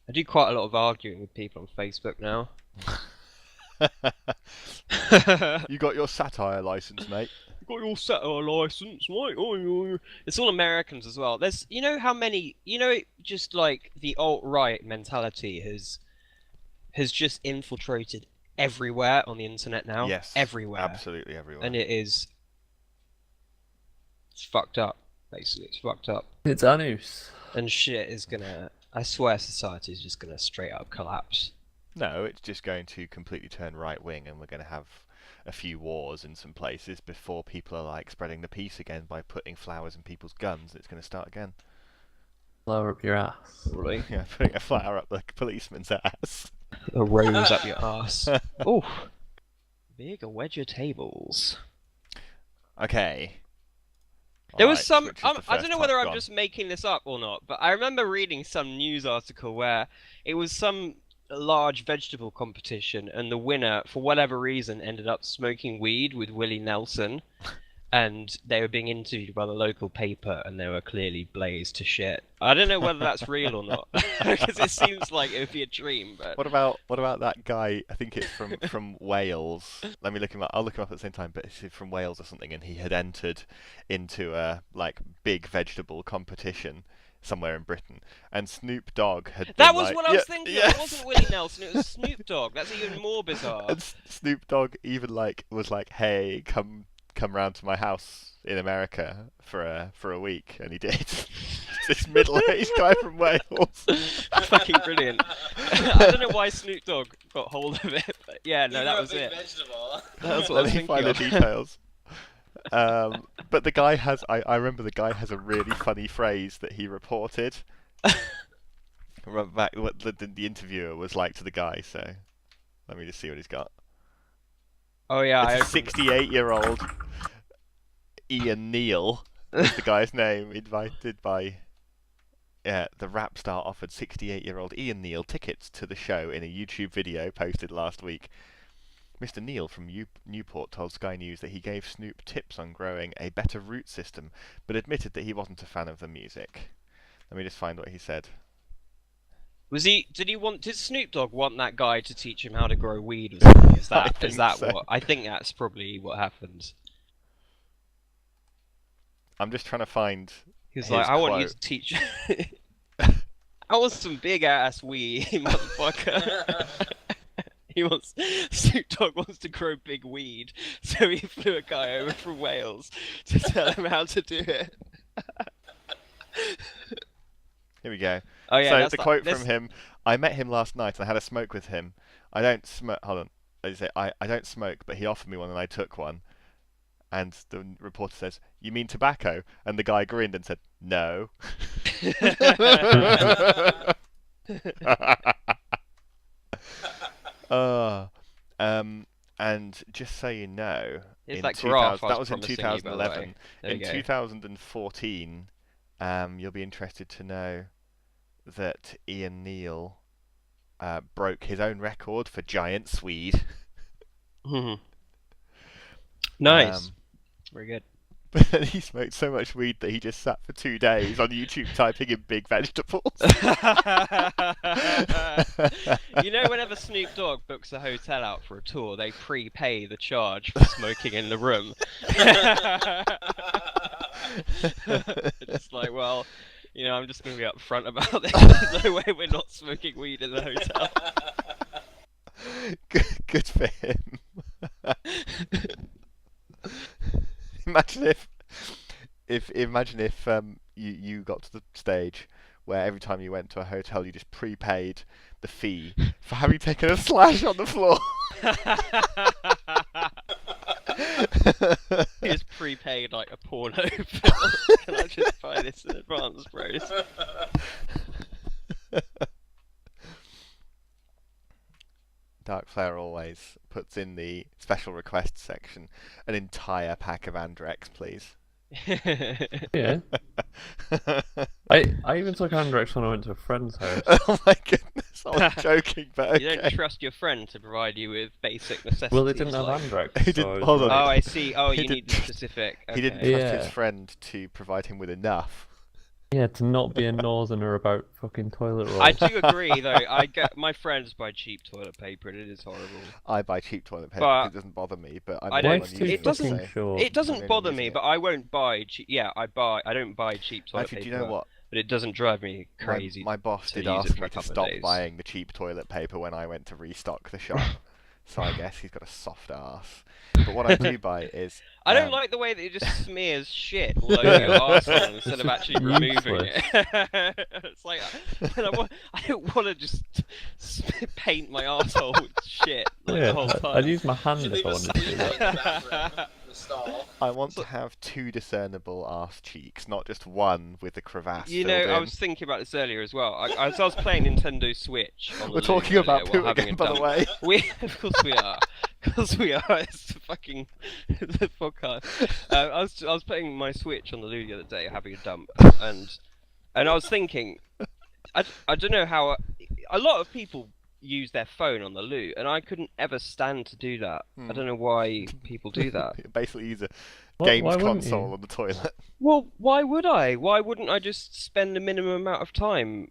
I do quite a lot of arguing with people on Facebook now. You got your satire license, mate. You got your satire license, right? Oh, it's all Americans as well. There's, you know how many, just like the alt-right mentality has just infiltrated everywhere on the internet now. Yes, everywhere, absolutely everywhere. and it's fucked up. Basically, it's fucked up. It's Anus. And shit is gonna. I swear, society is just gonna straight up collapse. No, it's just going to completely turn right wing, and we're going to have a few wars in some places before people are like spreading the peace again by putting flowers in people's guns. It's going to start again. Lower up your ass. Probably. Yeah, putting a flower up the policeman's ass. A rose up your ass. Oh, big wedge of tables. Okay. There was Alright, some. which is the I don't know first whether type I'm gone? just making this up or not, but I remember reading some news article where it was some large vegetable competition, and the winner, for whatever reason, ended up smoking weed with Willie Nelson, and they were being interviewed by the local paper, and they were clearly blazed to shit. I don't know whether that's real or not, because it seems like it would be a dream. But What about that guy? I think it's from Wales. Let me look him up. I'll look him up at the same time. But it's from Wales or something, and he had entered into a like big vegetable competition somewhere in Britain, and Snoop Dogg had that been was like, what I was thinking. yes. It wasn't Willie Nelson. It was Snoop Dogg. That's even more bizarre. And Snoop Dogg even was like, "Hey, come round to my house in America for a week," and he did. This middle-aged guy from Wales. Fucking brilliant. I don't know why Snoop Dogg got hold of it, but yeah, no, that was it. Vegetable. That's what I Let was me thinking find the of. details. But the guy has, I remember the guy has a really funny phrase that he reported. Remember back what the interviewer was like to the guy, so let me just see what he's got. Oh yeah, It's a 68-year-old Ian Neal, is the guy's name, invited by the rap star offered 68-year-old Ian Neal tickets to the show in a YouTube video posted last week. Mr. Neal from Newport told Sky News that he gave Snoop tips on growing a better root system, but admitted that he wasn't a fan of the music. Let me just find what he said. Did Snoop Dogg want that guy to teach him how to grow weed or something? Is I that think so. what? I think that's probably what happened. I'm just trying to find He's his like, I want you quote. to teach. I want some big ass weed, motherfucker. Snoop Dogg wants to grow big weed, so he flew a guy over from Wales to tell him how to do it. Here we go. Oh yeah, So that's the like, quote this- from him: "I met him last night and I had a smoke with him. I don't smoke. Hold on. I don't smoke, but he offered me one and I took one." And the reporter says, "You mean tobacco?" And the guy grinned and said, "No." uh, and just so you know, Here's in that graph I that was was in promising you, by the way. 2011. There In you go. 2014, you'll be interested to know that Ian Neal broke his own record for giant Swede. Nice. Very good. But he smoked so much weed that he just sat for 2 days on YouTube typing in big vegetables. You know, whenever Snoop Dogg books a hotel out for a tour, they prepay the charge for smoking in the room. It's like, well, I'm just going to be upfront about this. There's no way we're not smoking weed in the hotel. Good for him. Imagine if you got to the stage where every time you went to a hotel you just prepaid the fee for having taken a slash on the floor. You just prepaid like a porno film. Can I just buy this in advance, bros? Dark Flare always puts in the special requests section an entire pack of Andrex, please. Yeah. I even took Andrex when I went to a friend's house. Oh my goodness, I was joking, but You okay. don't trust your friend to provide you with basic necessities. Well, they didn't have like... Andrex. He did- hold on. Oh, I see. Oh, He you need didn't the trust- specific. He didn't Okay. trust Yeah. his friend to provide him with enough. Yeah, to not be a northerner about fucking toilet roll. I do agree, though. I get my friends buy cheap toilet paper, and it is horrible. I buy cheap toilet paper But because it doesn't bother me, but I'm I not don't- one Life's using too it doesn't- fucking short. It doesn't really bother using me, it. but I won't buy cheap. Yeah, I don't buy cheap toilet Actually, paper. do you know what? But it doesn't drive me crazy. My boss to did use it ask for me a to couple of stop days. buying the cheap toilet paper when I went to restock the shop. So I guess he's got a soft ass. But what I do buy is... I don't um, like the way that it just smears shit all over your arsehole instead of actually removing it. It's like I don't want to just paint my arsehole with shit like the whole time. I'd use my hand Should if I leave a wanted to do in that. the bathroom, the stall. I want to have two discernible arse cheeks, not just one with the crevasse You know, filled I in. was thinking about this earlier as well. I was playing Nintendo Switch. On the We're loo talking about earlier poo while having again, a by the dump. way. Of course we are. Because we are. It's the fucking the podcast. I was playing my Switch on the loo the other day, having a dump, and I was thinking, I don't know how a lot of people use their phone on the loo, and I couldn't ever stand to do that. I don't know why people do that. Basically use a Why games wouldn't console you? on the toilet. Well, why would I? Why wouldn't I just spend a minimum amount of time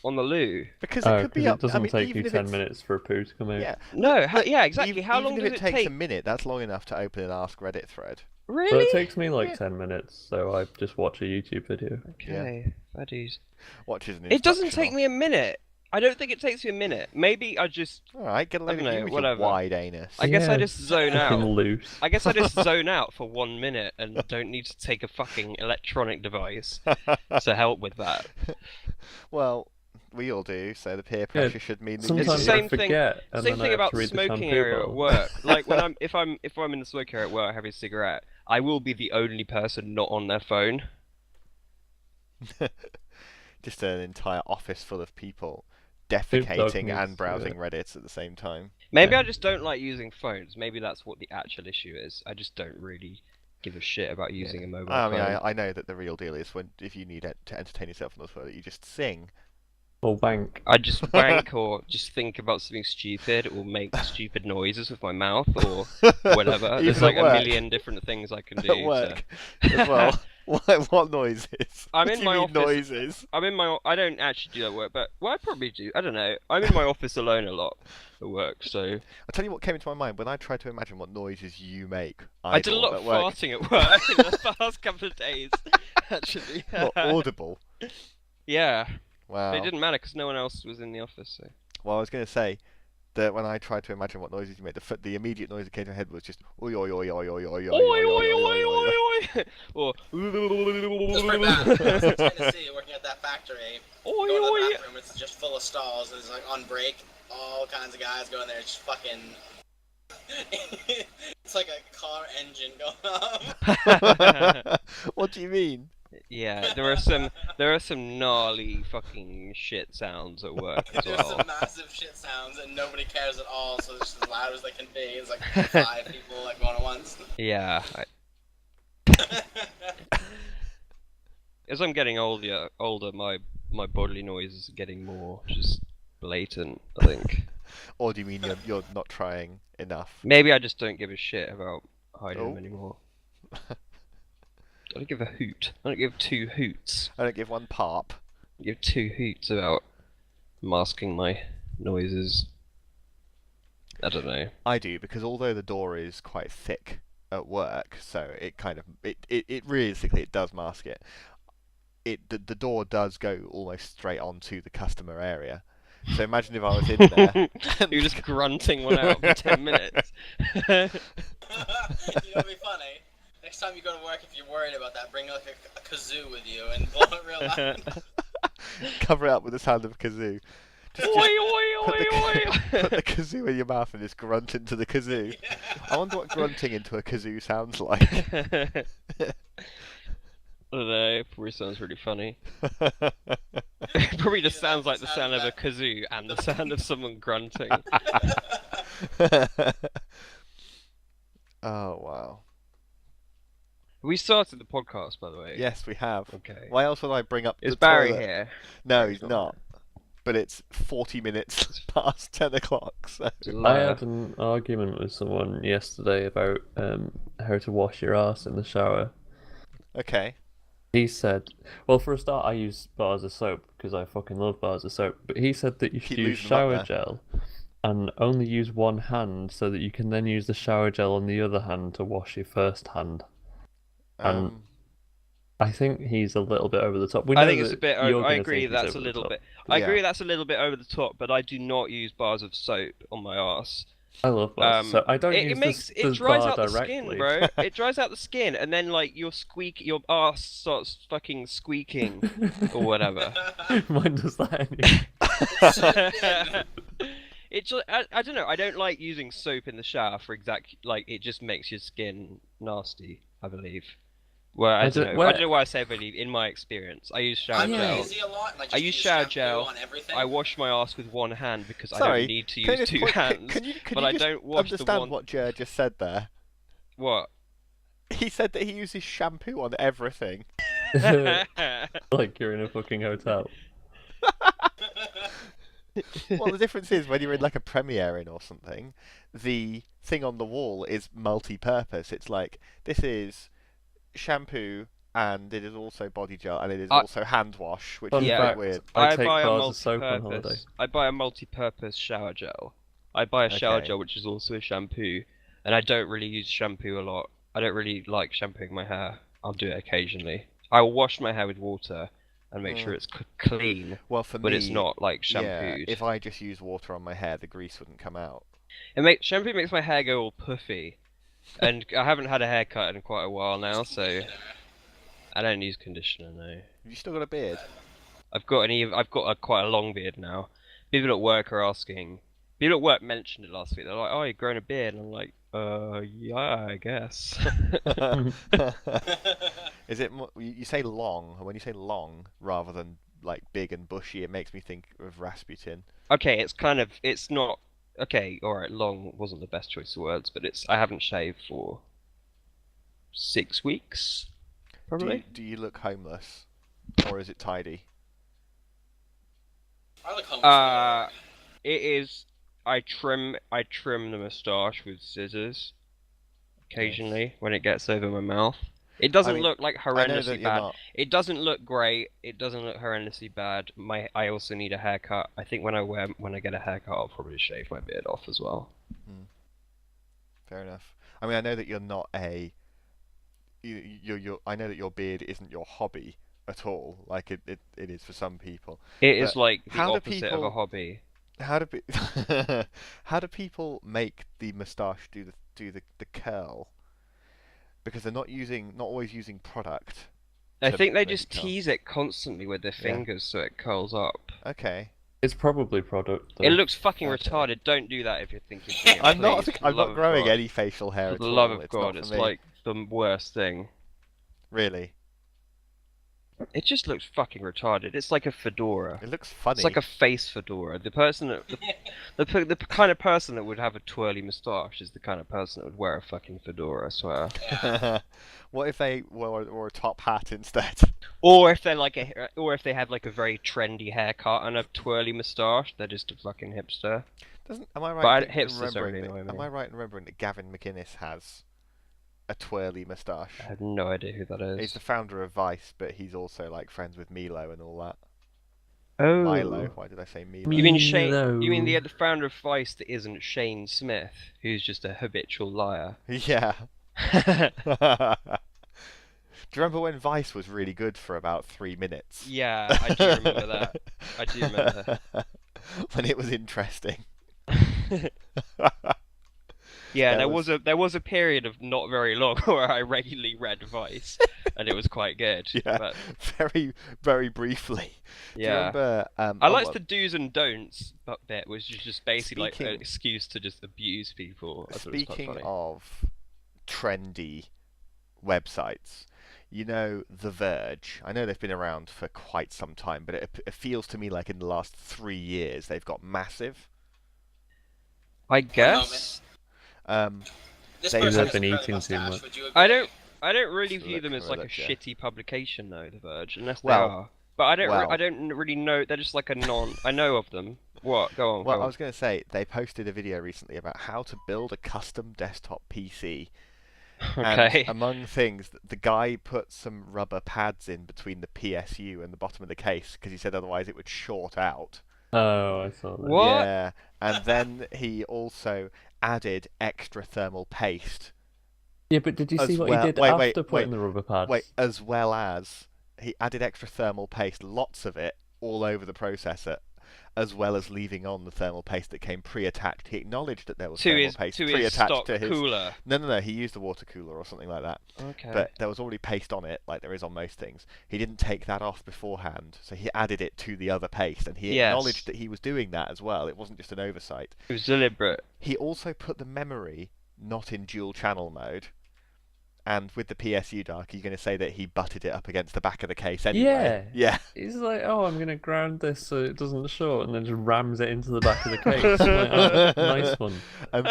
on the loo? Because Oh, it could be 'cause up... it doesn't I mean, take even you if 10 it's... minutes for a poo to come out. Yeah. No, yeah, exactly. Even, How long even does if it it takes take? a minute, that's long enough to open an Ask Reddit thread. Really? Well, it takes me like Yeah. 10 minutes, so I just watch a YouTube video. Okay, buddies. Watches an It doesn't take instructional. me a minute. I don't think it takes me a minute. Maybe I just. Alright, get a load don't of know, you with whatever. your wide anus. I guess I Yeah, just zone fucking out. loose. I guess I just zone out for 1 minute and don't need to take a fucking electronic device to help with that. Well, we all do, so the peer pressure should mean that It's the Sometimes you... same I thing- forget, and Same then I thing have about to the read the smoking area at shampoo work. Like when I'm if I'm in the smoking area at work having a cigarette, I will be the only person not on their phone. Just an entire office full of people Dog defecating needs- and browsing Reddit at the same time. Maybe Yeah. I just don't like using phones. Maybe that's what the actual issue is. I just don't really give a shit about using a mobile I mean, phone. I know that the real deal is when if you need to entertain yourself on the toilet, you just sing. or wank. I just wank or just think about something stupid or make stupid noises with my mouth or whatever. Even There's at like a work. million different things I can do. At work as well. What noises? I'm What in do you my mean office. noises. I don't actually do that at work, but well, I probably do. I don't know. I'm in my office alone a lot at work, so I'll tell you what came into my mind when I tried to imagine what noises you make. I did a lot at of work. farting at work in the past couple of days. Actually, Not audible. yeah, Wow. but it didn't matter because no one else was in the office. So. Well, I was going to say that when I tried to imagine what noises you made, the immediate noise that came to my head was just oi oi oi oi oi oi oi oi oi oi oi. Or It was pretty bad. When I was in Tennessee working at that factory. Go to the bathroom, it's just full of stalls, and it's like on break, all kinds of guys go in there, just fucking... It's like a car engine going off. What do you mean? Yeah, there are some gnarly fucking shit sounds at work as There's well. some massive shit sounds, and nobody cares at all, so it's just as loud as they can be. It's like 5 people like going at once. Yeah. As I'm getting older, my bodily noises are getting more just blatant, I think. Or do you mean you're not trying enough? Maybe I just don't give a shit about hiding Oh. them anymore. I don't give a hoot. I don't give 2 hoots. I don't give one parp. I give 2 hoots about masking my noises. I don't know. I do, because although the door is quite thick at work, so it kind of it realistically it does mask it. The door does go almost straight onto the customer area. So imagine if I was in there. You're just grunting one out for 10 minutes. You know what'd be funny? Next time you go to work, if you're worried about that, bring like a kazoo with you and blow it real loud. Cover it up with the sound of a kazoo. Just Oi, oi, put oi, the, oi. put the kazoo in your mouth and just grunt into the kazoo. I wonder what grunting into a kazoo sounds like. I don't know, it probably sounds really funny. It probably just sounds like the sound of a kazoo and the sound of someone grunting. Oh wow. We started the podcast, by the way. Yes, we have. Okay. Why else would I bring up Is the Barry toilet? here? No, he's He's not not. But it's 40 minutes past 10 o'clock, so... I had an argument with someone yesterday about how to wash your ass in the shower. Okay. He said, well, for a start, I use bars of soap because I fucking love bars of soap. But he said that you should Keep use losing them up shower there. gel and only use one hand so that you can then use the shower gel on the other hand to wash your first hand. And I think he's a little bit over the top. I think it's a bit. I agree that's a little bit. I Yeah. agree that's a little bit over the top, but I do not use bars of soap on my arse. I love bars. So I don't use it the dries bar out the directly. skin, bro. It dries out the skin, and then like your arse starts fucking squeaking or whatever. Mine does that anyway. It's I don't know. I don't like using soap in the shower for it just makes your skin nasty, I believe. Well, I don't know. I don't know why I say I believe. In my experience, I use shower gel. I use shower gel. I wash my ass with one hand because I don't need to use two hands. But I don't wash the one. Understand what Jher just said there? What? He said that he uses shampoo on everything. Like you're in a fucking hotel. Well, the difference is when you're in like a premiering or something, the thing on the wall is multi-purpose. It's like, this is shampoo, and it is also body gel, and it is also hand wash, which is a bit weird. I take bars of soap on holiday. I buy a multi-purpose shower gel. I buy a shower gel which is also a shampoo, and I don't really use shampoo a lot. I don't really like shampooing my hair. I'll do it occasionally. I will wash my hair with water and make sure it's clean. Well, for but me, it's not like shampooed. Yeah, if I just use water on my hair, the grease wouldn't come out. Shampoo makes my hair go all puffy. And I haven't had a haircut in quite a while now, so I don't use conditioner, no. Have you still got a beard? I've got quite a long beard now. People at work are asking. People at work mentioned it last week. They're like, "Oh, you've grown a beard," and I'm like, yeah, I guess." Is it? You say long, and when you say long rather than like big and bushy, it makes me think of Rasputin. Okay, it's not. Okay, alright, long wasn't the best choice of words, but I haven't shaved for 6 weeks, probably. Do you look homeless? Or is it tidy? I look homeless. It is, I trim the moustache with scissors, occasionally, when it gets over my mouth. It doesn't look like horrendously bad. It doesn't look great. It doesn't look horrendously bad. I also need a haircut. I think when I get a haircut, I'll probably shave my beard off as well. Fair enough. I mean, I know that you're not I know that your beard isn't your hobby at all. Like it is for some people. It is like the opposite of a hobby. How do people make the moustache do the curl? Because they're not always using product. I think they just tease it constantly with their fingers so it curls up. Okay. It's probably product. Though. It looks fucking retarded. Don't do that if you're thinking. I'm not growing any facial hair at all. For the love of God, it's like the worst thing. Really? It just looks fucking retarded. It's like a fedora. It looks funny. It's like a face fedora. The kind of person that would have a twirly moustache is the kind of person that would wear a fucking fedora, I swear. Yeah. What if they wore a top hat instead? Or if they have like a very trendy haircut and a twirly moustache, they're just a fucking hipster. Am I right? Hipsters don't really annoy me. Am I right in remembering that Gavin McInnes has a twirly moustache? I have no idea who that is. He's the founder of Vice, but he's also like friends with Milo and all that. Oh. Milo. Why did I say Milo? You mean Shane? You mean the founder of Vice that isn't Shane Smith, who's just a habitual liar? Yeah. Do you remember when Vice was really good for about 3 minutes? Yeah, I do remember that. I do remember that. When it was interesting. Yeah, there was a period of not very long where I regularly read Vice, and it was quite good. Yeah, but... very, very briefly. Yeah. Do you remember, I liked the do's and don'ts bit, which was just basically like an excuse to just abuse people. Speaking of trendy websites, you know The Verge. I know they've been around for quite some time, but it feels to me like in the last 3 years they've got massive. I guess. They've been eating too much. I don't really view them as like a shitty publication though, The Verge, unless they are. But I don't really know. They're just like a non. I know of them. What? Go on. Well, I was going to say they posted a video recently about how to build a custom desktop PC Okay. And among things, the guy put some rubber pads in between the PSU and the bottom of the case because he said otherwise it would short out. Oh, I saw that. What? Yeah, and then he also added extra thermal paste. Yeah, but did you see As what well- he did wait, after wait, putting wait, the rubber pads? Wait, as well as he added extra thermal paste, lots of it, all over the processor, as well as leaving on the thermal paste that came pre-attached. He acknowledged that there was To thermal his paste to his pre-attached stock to his. cooler. No. He used a water cooler or something like that. Okay. But there was already paste on it, like there is on most things. He didn't take that off beforehand, so he added it to the other paste, and he Yes. acknowledged that he was doing that as well. It wasn't just an oversight. It was deliberate. He also put the memory not in dual channel mode. And with the PSU, Dark, you're going to say that he butted it up against the back of the case anyway. Yeah. He's like, oh, I'm going to ground this so it doesn't short, and then just rams it into the back of the case. I'm like, oh, nice one. And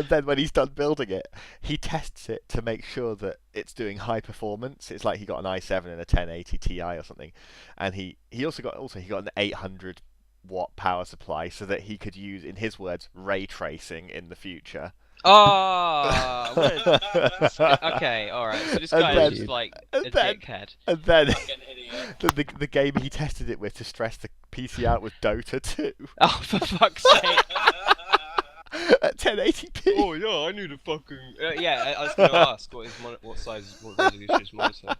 then when he's done building it, he tests it to make sure that it's doing high performance. It's like he got an i7 and a 1080 Ti or something, and he also got an 800 watt power supply so that he could use, in his words, ray tracing in the future. Oh, okay, all right. So this And guy then- is just like a and then- dickhead. And then Fucking idiot. the game he tested it with to stress the PC out was Dota 2 Oh, for fuck's sake! at 1080p. Oh yeah, I knew the fucking. Yeah, I was going to ask what resolution his monitor.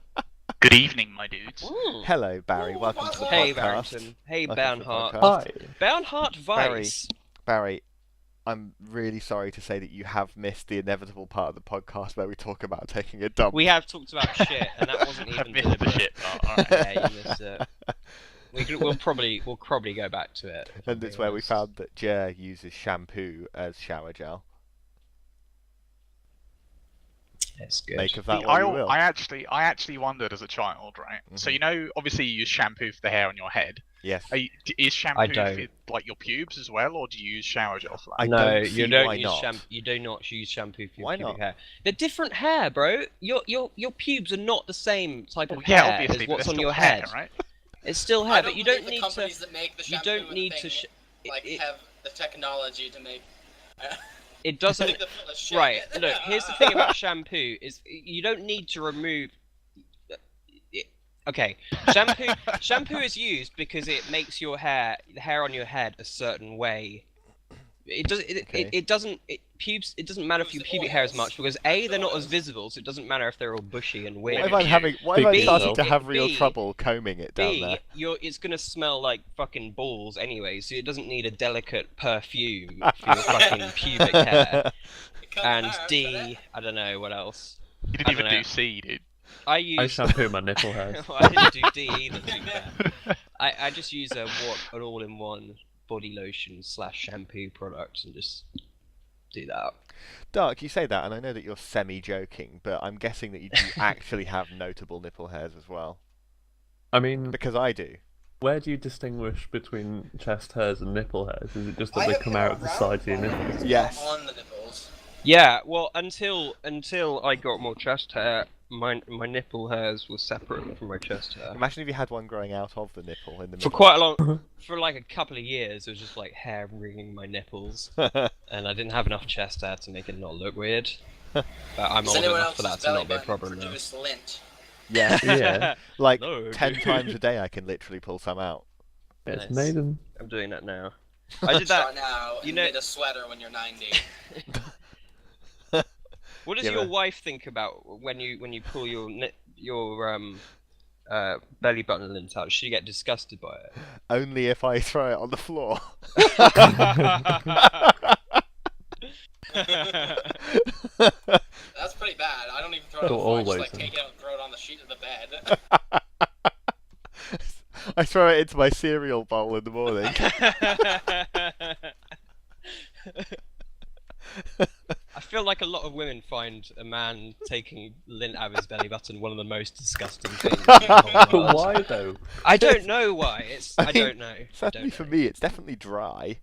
Good evening, my dudes. Hello, Barry. Welcome to the Hey, podcast. Barrington. Hey, Welcome to the Bernhardt. podcast. Hi. Bernhardt Weiss. Barry, I'm really sorry to say that you have missed the inevitable part of the podcast where we talk about taking a dump. We have talked about shit, and that wasn't I've even missed the deliberate. shit part. Alright. Yeah, you missed it. We'll probably go back to it. if I'm And it's being where we honest. found that Jher uses shampoo as shower gel. It's good. Make of that See, what you will. I actually wondered as a child, right? So Mhm. you know, obviously you use shampoo for the hair on your head. Yes. Is shampoo don't. for like your pubes as well, or do you use shower gel for that? I No, don't see you don't why use not. shampoo. You do not use shampoo for your Why pubic not? hair. They're different hair, bro. Your pubes are not the same type Well, of yeah, hair obviously, as but what's they're on still your hair, head. right? It's still I hair, don't but you believe don't the need companies to. that make the You shampoo don't need to. have the technology to make. It doesn't. make them full of shit. Right. Look, here's the thing about shampoo: is you don't need to remove. Okay, shampoo is used because it makes the hair on your head a certain way. It doesn't matter for your pubic hair as much because A, they're not as visible, so it doesn't matter if they're all bushy and weird. Why am I B, starting to have real B, trouble combing it down B, there? it's gonna smell like fucking balls anyway, so it doesn't need a delicate perfume for your fucking pubic hair. And D, I don't know what else. You I didn't even don't know. do C, dude. I I use. shampoo my nipple hairs. Well, I didn't do D either. To be fair. I just use an all-in-one body lotion / shampoo product and just do that. Dark, you say that, and I know that you're semi-joking, but I'm guessing that you do actually have notable nipple hairs as well. I mean, Because I do. where do you distinguish between chest hairs and nipple hairs? Is it just that I they have come hair out of the around sides of your my nipples? nipples, Yes. not on the nipples. Yeah, well, until I got more chest hair, my nipple hairs were separate from my chest hair. Imagine if you had one growing out of the nipple in the For middle. quite a long, for like a couple of years, it was just like hair ringing my nipples, and I didn't have enough chest hair to make it not look weird. But I'm Does old anyone enough for that else's to belly not be a button problem now. produce lint? Yeah. Yeah, Like No, 10 dude. times a day I can literally pull some out. it's Nice. made in. I'm doing that now. I did that. Start now you and know- need a sweater when you're 90. What does Yeah, your but- wife think about when you pull your belly button lint out? Does she get disgusted by it? Only if I throw it on the floor. That's pretty bad. I don't even throw it on the Don't floor. I just always, like then. take it out and throw it on the sheet of the bed. I throw it into my cereal bowl in the morning. I feel like a lot of women find a man taking lint out of his belly button one of the most disgusting things. in the whole But world. why though? I don't know why. I don't know. I Certainly don't for know. me, it's definitely dry.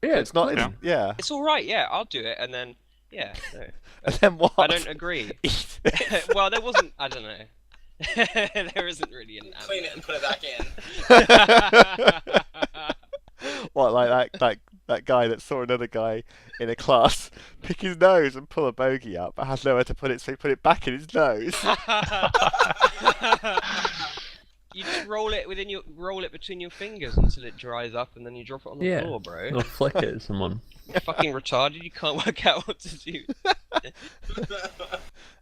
Yeah, It's not. clean. Yeah. It's all right. Yeah, I'll do it, and then yeah. No. And then what? I don't agree. Eat it. Well, there wasn't. I don't know. There isn't really an Clean it and put it back in. What, like that guy that saw another guy in a class pick his nose and pull a bogey up, but has nowhere to put it, so he put it back in his nose. You just roll it between your fingers until it dries up, and then you drop it on the floor, bro. Or flick it at someone. You're fucking retarded. You can't work out what to do.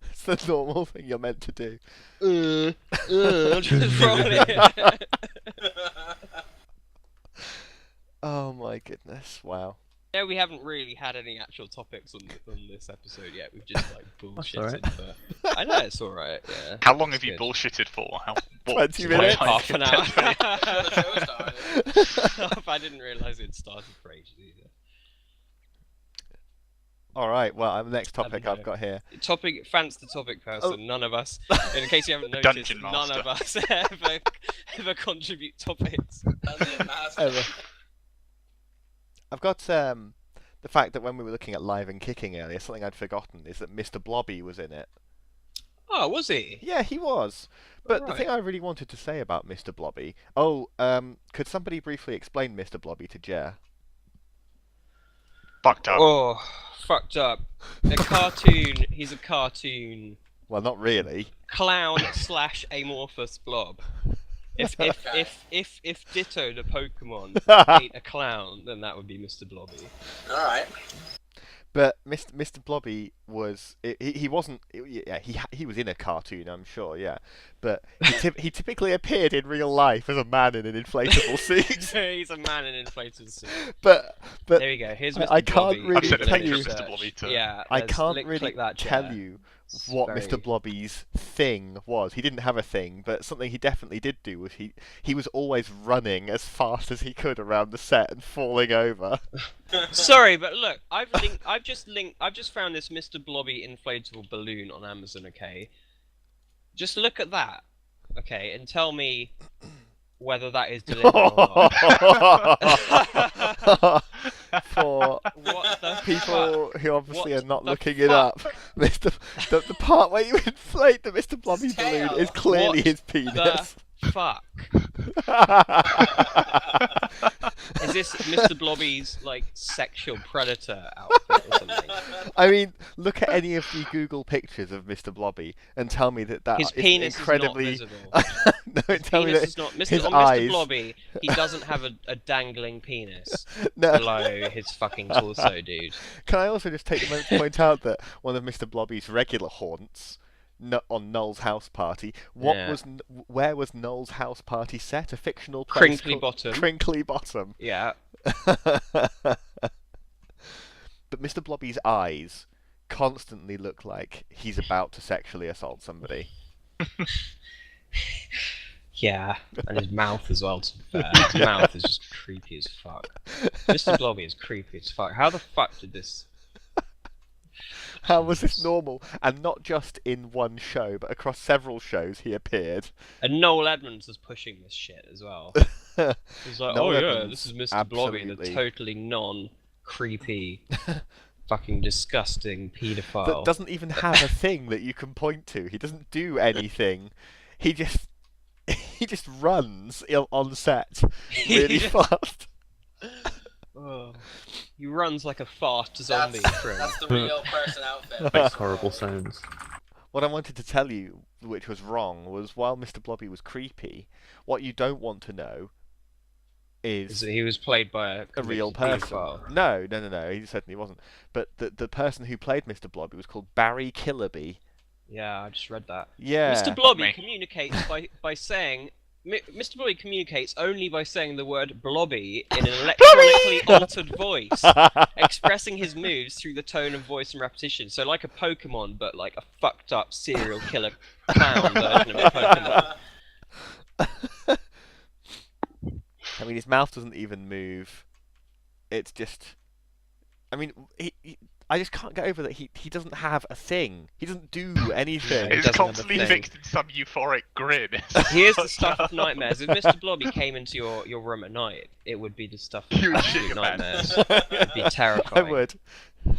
It's the normal thing you're meant to do. Just roll it. Oh my goodness! Wow. Yeah, we haven't really had any actual topics on this episode yet. We've just like bullshitted. alright. But I know it's all right. Yeah. How long have It's you good. bullshitted for? 20 Like minutes. half an hour. Before the show started. I didn't realise it started for ages either. All right. Well, the next Let me topic know. I've got here. Fant's the topic person. Oh. None of us, in case you haven't noticed, Dungeon none master. of us ever contribute topics. Dungeon Master. Over. I've got the fact that when we were looking at Live and Kicking earlier, something I'd forgotten is that Mr. Blobby was in it. Oh, was he? Yeah, he was. But the Right. thing I really wanted to say about Mr. Blobby... could somebody briefly explain Mr. Blobby to Jher? Fucked up. Oh, fucked up. A cartoon. He's a cartoon Well, not really. clown / amorphous blob. If Ditto the Pokemon ate a clown, then that would be Mr. Blobby. All right. But Mr. Blobby was... He wasn't... Yeah, he was in a cartoon, I'm sure, yeah. But he typically appeared in real life as a man in an inflatable suit. He's a man in inflated suit. But There we go. Here's Mr. I can't Blobby. really I've sent a tell picture you- of Mr. Blobby to... Yeah, I there's- can't click really that, tell Jher. you It's what very- Mr. Blobby's thing was. He didn't have a thing, but something he definitely did do was he was always running as fast as he could around the set and falling over. Sorry, but look, I've just found this Mr. Blobby inflatable balloon on Amazon. Okay, just look at that. Okay, and tell me whether that is deliberate or not. For What the people who obviously What are not the looking it up, the part where you inflate the Mr. Blobby His balloon tail. is clearly What his penis. fuck? Is this Mr. Blobby's like sexual predator outfit or something? I mean, look at any of the Google pictures of Mr. Blobby and tell me that His is penis incredibly. is not visible. No, tell me Penis that is not his Mr. eyes. Blobby. He doesn't have a dangling penis No. below his fucking torso, dude. Can I also just take a moment to point out that one of Mr. Blobby's regular haunts on Noel's house party? Yeah. Where was Noel's house party set? A fictional place Crinkly called Bottom. Crinkly Bottom. Yeah. But Mr. Blobby's eyes constantly look like he's about to sexually assault somebody. Yeah, and his mouth as well, to be fair. His mouth is just creepy as fuck. Mr. Blobby is creepy as fuck. How the fuck did this... How was this normal? And not just in one show, but across several shows he appeared. And Noel Edmonds was pushing this shit as well. He's like, Noel oh yeah, Edmonds, this is Mr. Blobby, the absolutely. totally non-creepy, fucking disgusting paedophile. That doesn't even have a thing that you can point to. He doesn't do anything. He just runs on set really fast. Oh. He runs like a fast zombie. That's the real person outfit. Makes horrible sounds. What I wanted to tell you, which was wrong, was while Mr. Blobby was creepy, what you don't want to know is He was played by a real convicted person. paedophile. No, he certainly wasn't. But the person who played Mr. Blobby was called Barry Killerby. Yeah, I just read that. Yeah. Mr. Blobby me. communicates by saying... Mr. Blobby communicates only by saying the word blobby in an electronically altered voice, expressing his moods through the tone of voice and repetition. So like a Pokemon, but like a fucked up serial killer clown version of a Pokemon. I mean, his mouth doesn't even move. It's just... I mean, I just can't get over that he doesn't have a thing. He doesn't do anything. He It's doesn't have a constantly thing. fixed in some euphoric grin. Here's the stuff of nightmares. If Mr. Blobby came into your room at night, it would be the stuff of You would shit absolute your pants. nightmares. It'd be terrifying. I would.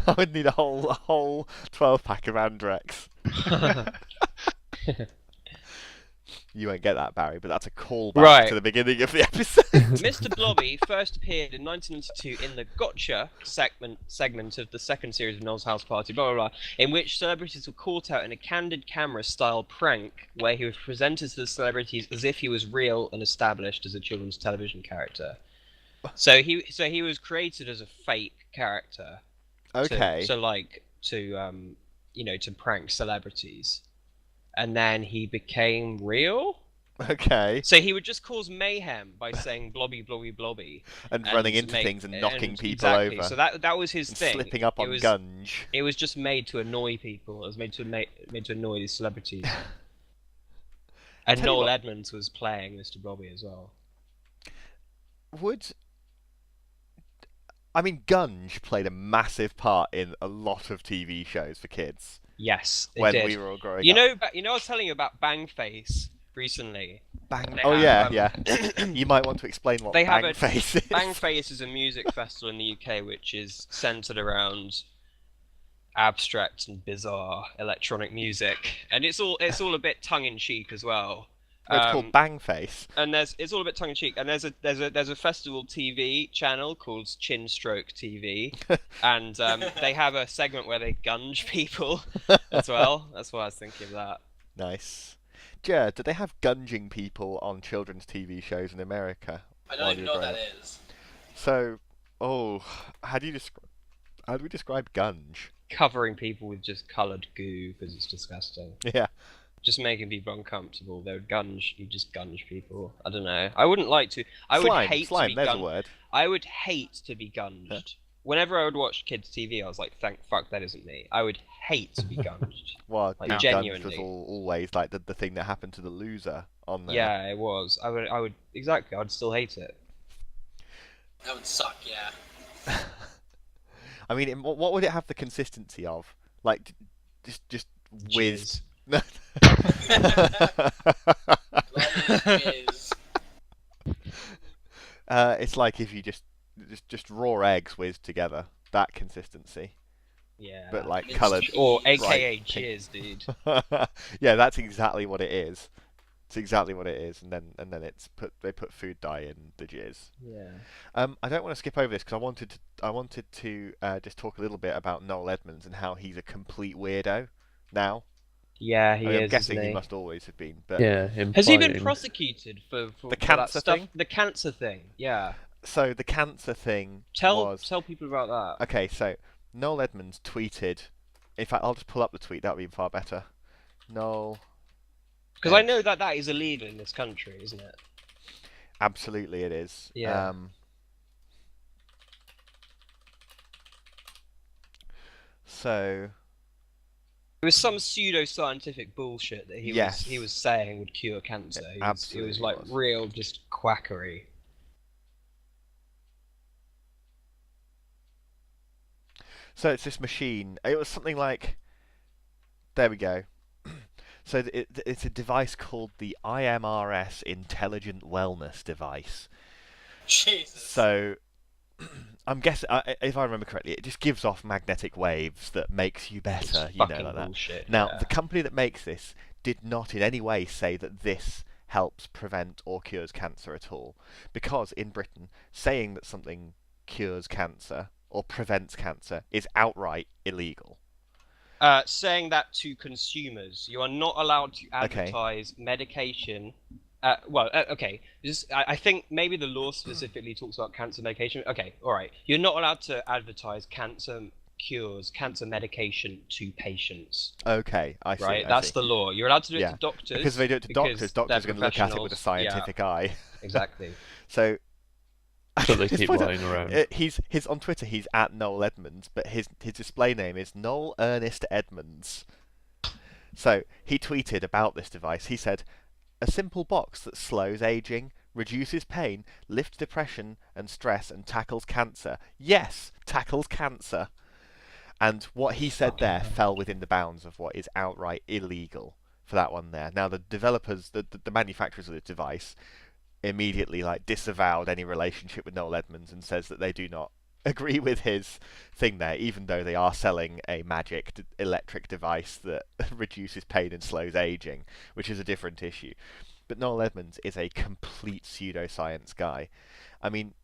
I would need a whole 12-pack of Andrex. You won't get that, Barry, but that's a callback Right. to the beginning of the episode. Mr. Blobby first appeared in 1992 in the Gotcha segment of the second series of Noel's House Party, blah, blah, blah, in which celebrities were caught out in a candid camera-style prank where he was presented to the celebrities as if he was real and established as a children's television character. So he was created as a fake character. Okay. To prank celebrities. And then he became real? Okay. So he would just cause mayhem by saying blobby, blobby, blobby. And running into things and knocking people over. So that was his and thing. Slipping up on Gunge. It was just made to annoy people. It was made to annoy these celebrities. And Noel Edmonds was playing Mr. Blobby as well. Gunge played a massive part in a lot of TV shows for kids. Yes, it when did. we were all growing up. I was telling you about Bangface recently. Yeah. You might want to explain what Bangface is. Bangface is a music festival in the UK which is centered around abstract and bizarre electronic music, and it's all a bit tongue in cheek as well. It's called Bangface, and it's all a bit tongue in cheek. And there's a festival TV channel called Chin Stroke TV, and they have a segment where they gunge people as well. That's why I was thinking of that. Nice. Jher, do they have gunging people on children's TV shows in America? I don't even know what that is. So, how do we describe gunge? Covering people with just coloured goo because it's disgusting. Yeah. Just making people uncomfortable. You just gunge people. I don't know. I wouldn't like to. Slime, there's a word. I would hate to be gunged. Huh? Whenever I would watch kids' TV, I was like, fuck, that isn't me. I would hate to be gunged. Well, like, genuinely. Gunged was always like the thing that happened to the loser on there. Yeah, it was. I would exactly. I'd still hate it. That would suck, yeah. I mean, what would it have the consistency of? Like, just whiz. It's like if you just raw eggs whizzed together, that consistency. Yeah. But like coloured, or AKA jizz, dude. Yeah, that's exactly what it is. It's exactly what it is, and then they put food dye in the jizz. Yeah. I don't want to skip over this because I wanted to just talk a little bit about Noel Edmonds and how he's a complete weirdo now. Yeah, he is. I'm guessing isn't he must always have been. But yeah, has he been prosecuted for the cancer thing? The cancer thing, yeah. So the cancer thing. Tell people about that. Okay, so Noel Edmonds tweeted. In fact, I'll just pull up the tweet. That would be far better. Noel. Because I know that is illegal in this country, isn't it? Absolutely, it is. Yeah. So. It was some pseudo-scientific bullshit that he was saying would cure cancer. It was like real just quackery. So it's this machine. It was something like. There we go. So it's a device called the IMRS Intelligent Wellness Device. Jesus. So I'm guessing, if I remember correctly, it just gives off magnetic waves that makes you better, it's like that. Bullshit, now, the company that makes this did not in any way say that this helps prevent or cures cancer at all, because in Britain, saying that something cures cancer or prevents cancer is outright illegal. Saying that to consumers, you are not allowed to advertise medication. Okay. I think maybe the law specifically talks about cancer medication. Okay, all right. You're not allowed to advertise cancer cures, cancer medication to patients. Okay, I see. Right, that's the law. You're allowed to do it to doctors. Because if they do it to doctors are going to look at it with a scientific eye. Exactly. So they keep lying around. He's on Twitter. He's at Noel Edmonds, but his display name is Noel Ernest Edmonds. So he tweeted about this device. He said, "A simple box that slows aging, reduces pain, lifts depression and stress, and tackles cancer. Yes, tackles cancer." And what he said there fell within the bounds of what is outright illegal for that one there. Now the developers, the manufacturers of this device, immediately disavowed any relationship with Noel Edmonds and says that they do not agree with his thing there, even though they are selling a magic electric device that reduces pain and slows aging, which is a different issue. but Noel Edmonds is a complete pseudoscience guy. I mean,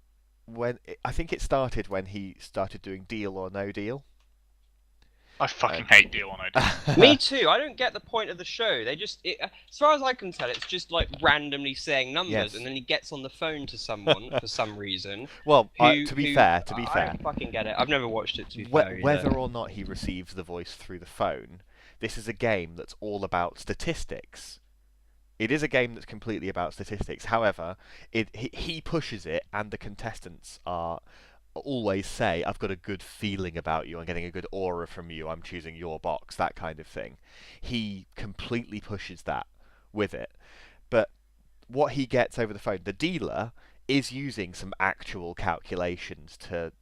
I think it started when he started doing Deal or No Deal. I fucking hate Deal or No Deal. Me too. I don't get the point of the show. They just, as far as I can tell, it's just like randomly saying numbers, Yes. and then he gets on the phone to someone for some reason. Well, to be fair, I don't fucking get it. I've never watched it. To be fair, whether or not he receives the voice through the phone, this is a game that's all about statistics. It is a game that's completely about statistics. However, he pushes it, and the contestants always say, I've got a good feeling about you, I'm getting a good aura from you, I'm choosing your box, that kind of thing. He completely pushes that with it. But what he gets over the phone, the dealer is using some actual calculations to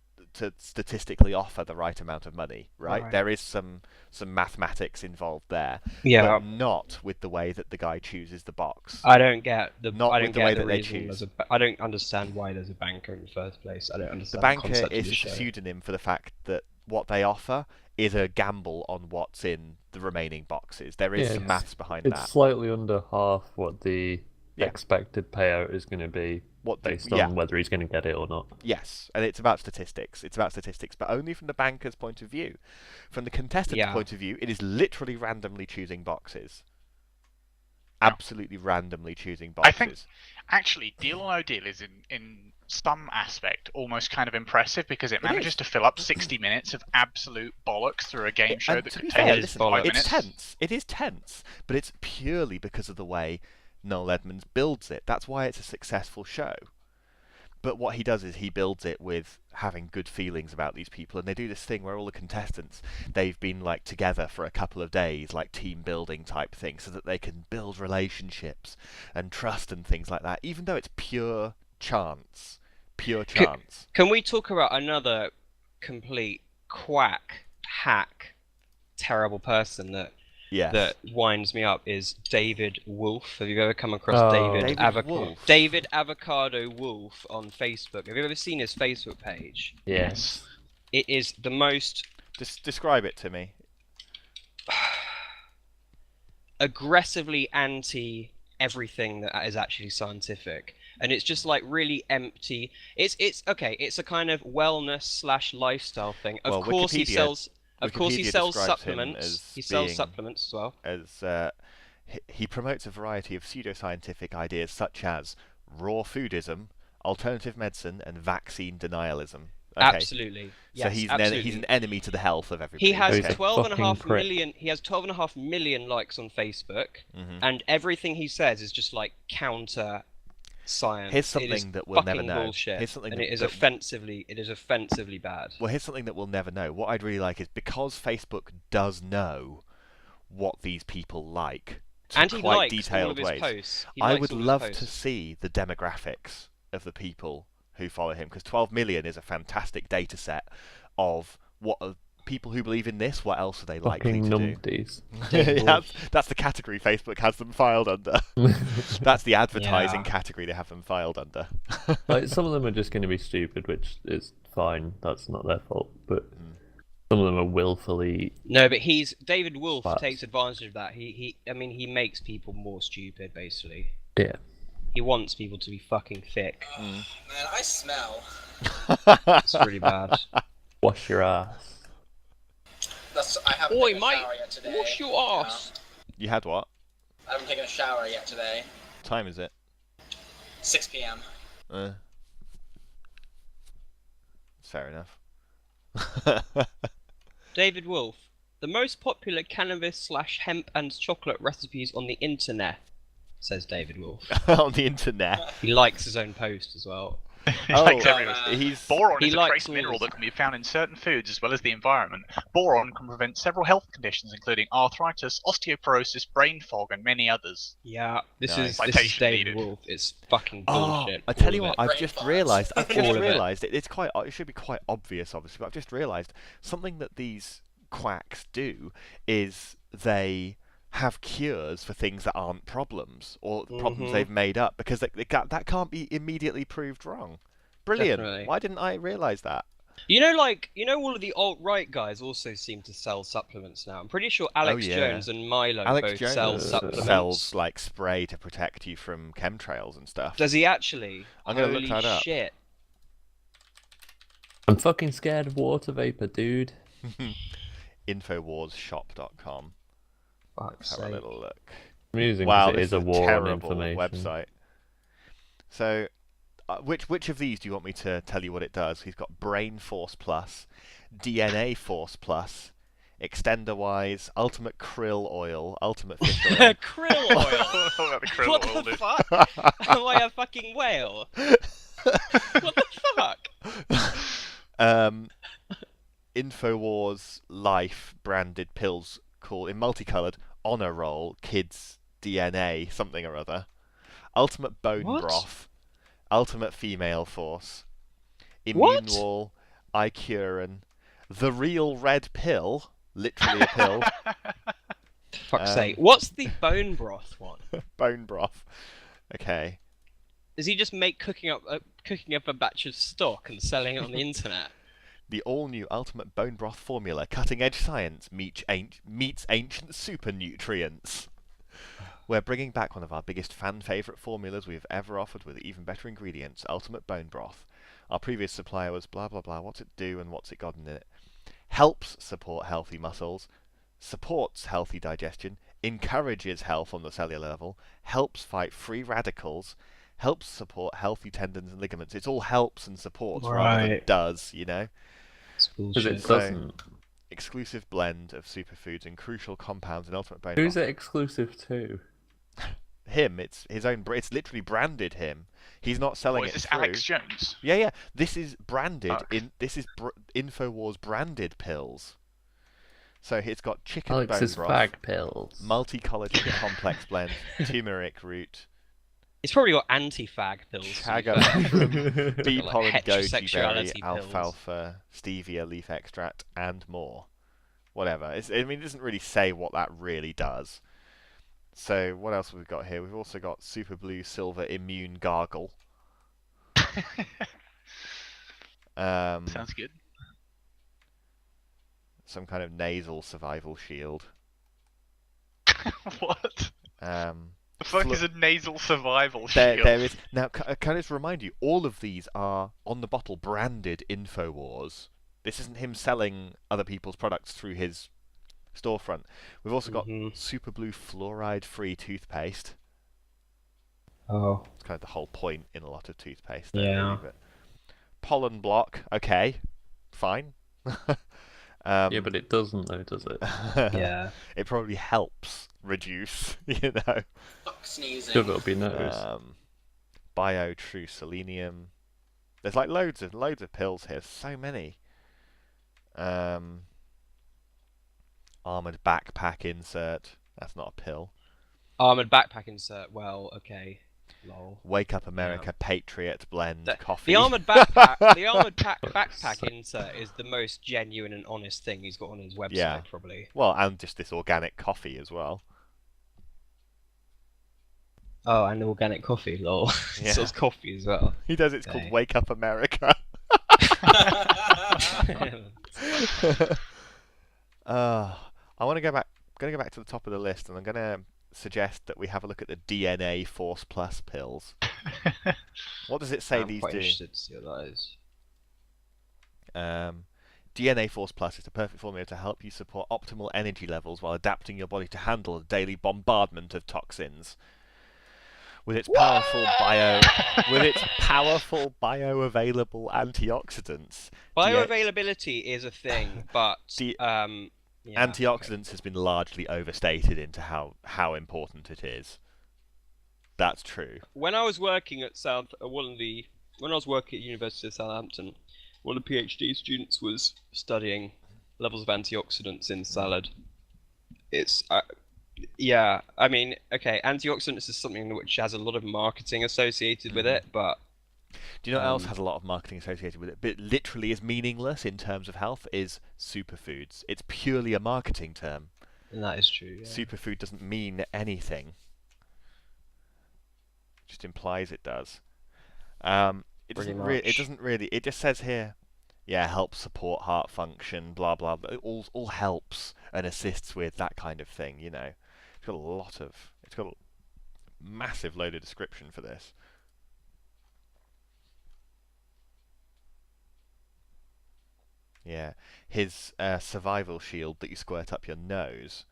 statistically offer the right amount of money, right? There is some mathematics involved there, but not with the way that the guy chooses the box. I don't get the way that they choose. I don't understand why there's a banker in the first place. I don't understand. The banker concept is of the just a show. pseudonym for the fact that what they offer is a gamble on what's in the remaining boxes. There is some maths behind that. It's slightly under half what the expected payout is going to be based on whether he's going to get it or not. Yes, and it's about statistics. It's about statistics, but only from the banker's point of view. From the contestant's point of view, it is literally randomly choosing boxes. Absolutely randomly choosing boxes. I think, actually, Deal or No Deal is in some aspect almost kind of impressive because it manages to fill up 60 minutes of absolute bollocks through a game show that could take 5 minutes. It's tense. It is tense, but it's purely because of the way Noel Edmonds builds it. That's why it's a successful show. But what he does is he builds it with having good feelings about these people, and they do this thing where all the contestants, they've been like together for a couple of days, like team building type thing, so that they can build relationships and trust and things like that, even though it's pure chance. Can we talk about another complete quack, hack, terrible person that winds me up is David Wolf. Have you ever come across David Avocado Wolf on Facebook? Have you ever seen his Facebook page? Yes. It is the most... Describe it to me. Aggressively anti everything that is actually scientific. And it's just like really empty. It's a kind of wellness / lifestyle thing. Of course he sells supplements. He sells supplements as well. As he promotes a variety of pseudoscientific ideas such as raw foodism, alternative medicine, and vaccine denialism. Okay. Absolutely. So yes, he's an enemy to the health of everybody. He has 12.5 million. He has 12.5 million likes on Facebook, and everything he says is just like counter science. Here's something that we'll never know. Bullshit. Here's something it is offensively bad. Well, here's something that we'll never know. What I'd really like is, because Facebook does know what these people like and to he quite likes detailed all of his ways. Posts. I would love to see the demographics of the people who follow him, because 12 million is a fantastic data set of what are people who believe in this. What else are they likely to do? That's the category Facebook has them filed under. That's the advertising category they have them filed under. Like, some of them are just going to be stupid, which is fine. That's not their fault. But some of them are willfully... No, but David Wolf takes advantage of that. He makes people more stupid, basically. Yeah. He wants people to be fucking thick. Man, I smell. It's really bad. Wash your ass. I haven't taken a shower yet today. Wash your ass. You had what? I haven't taken a shower yet today. What time is it? 6 p.m. Fair enough. David Wolf, the most popular cannabis / hemp and chocolate recipes on the internet, says David Wolf. On the internet. He likes his own post as well. Boron He is a likes trace mineral that can be found in certain foods as well as the environment. Boron can prevent several health conditions, including arthritis, osteoporosis, brain fog, and many others. Yeah, this is Citation David needed. Wolf. It's fucking bullshit. I tell you what, I've Brain just farts. realised. It should be quite obvious, obviously, but I've just realised something that these quacks do is they have cures for things that aren't problems, or problems they've made up, because that can't be immediately proved wrong. Brilliant. Definitely. Why didn't I realise that? You know, all of the alt-right guys also seem to sell supplements now. I'm pretty sure Alex Jones and Milo both sell supplements. Sells like spray to protect you from chemtrails and stuff. Does he actually? I'm gonna look that up. Shit. I'm fucking scared of water vapor, dude. Infowarsshop.com. Let's have a little look. Amusing, wow, this is a war on information website. So, which of these do you want me to tell you what it does? He's got Brain Force Plus, DNA Force Plus, Extender Wise, Ultimate Krill Oil, Ultimate Fish Oil. Krill Oil? What the fuck? Am I a fucking whale? What the fuck? Infowars Life branded pills called, in multicolored, Honor Roll, Kids DNA, something or other. Ultimate Bone Broth, Ultimate Female Force, Immune Wall, iCurin, The Real Red Pill, literally a pill. Fuck's sake. What's the bone broth one? Bone broth. Okay. Does he just make cooking up a batch of stock and selling it on the internet? The all-new Ultimate Bone Broth formula, cutting-edge science meets ancient super nutrients. We're bringing back one of our biggest fan-favourite formulas we've ever offered with even better ingredients, Ultimate Bone Broth. Our previous supplier was blah blah blah, what's it do and what's it got in it? Helps support healthy muscles, supports healthy digestion, encourages health on the cellular level, helps fight free radicals, helps support healthy tendons and ligaments. It's all helps and supports rather than does, you know? Because it doesn't. Exclusive blend of superfoods and crucial compounds in Ultimate Bone Who's Broth. it exclusive to? Him. It's his own. It's literally branded him. He's not selling it Is this through. Alex Jones? Yeah. This is branded. This is Infowars branded pills. So it's got chicken Alex's bone broth, fag pills, multi-collagen complex blend, turmeric root. It's probably got anti-fag pills. Chaga mushroom, bee pollen, goji berry, heterosexuality pills. alfalfa, stevia leaf extract, and more. Whatever. It doesn't really say what that really does. So what else have we got here? We've also got Super Blue Silver Immune Gargle. Sounds good. Some kind of nasal survival shield. What? The fuck is a nasal survival shield? There is. Now, can I just remind you, all of these are on the bottle branded Infowars. This isn't him selling other people's products through his storefront. We've also got Super Blue fluoride-free toothpaste. Oh. It's kind of the whole point in a lot of toothpaste. Yeah. Really, but pollen block, okay, fine. yeah, but it doesn't though, does it? Yeah. It probably helps reduce, you know. Fuck sneezing. Good, it'll be noticed. Bio True Selenium. There's like loads of pills here. So many. Armored backpack insert. That's not a pill. Armored backpack insert. Well, okay. Lol. Wake Up America Patriot blend coffee. The armored backpack. Backpack insert is the most genuine and honest thing he's got on his website, probably. Well, and just this organic coffee as well. Oh, and organic coffee, lol. He sells coffee as well. He does. It's called Wake Up America. I want to go back. I'm going to go back to the top of the list, and I'm going to suggest that we have a look at the DNA Force Plus pills. What does it say these do? I'm quite interested to see what that is. DNA Force Plus is the perfect formula to help you support optimal energy levels while adapting your body to handle the daily bombardment of toxins. With its powerful bioavailable antioxidants. Bioavailability is a thing, but antioxidants has been largely overstated into how important it is. That's true. When I was working at University of Southampton, one of the PhD students was studying levels of antioxidants in salad. It's antioxidants is something which has a lot of marketing associated with it, but do you know what else has a lot of marketing associated with it, but literally is meaningless in terms of health? Is superfoods. It's purely a marketing term. And that is true. Yeah. Superfood doesn't mean anything. It just implies it does. It doesn't really. It just says here, helps support heart function, blah blah. But it all helps and assists with that kind of thing. You know, it's got a massive load of description for this. Yeah, his survival shield that you squirt up your nose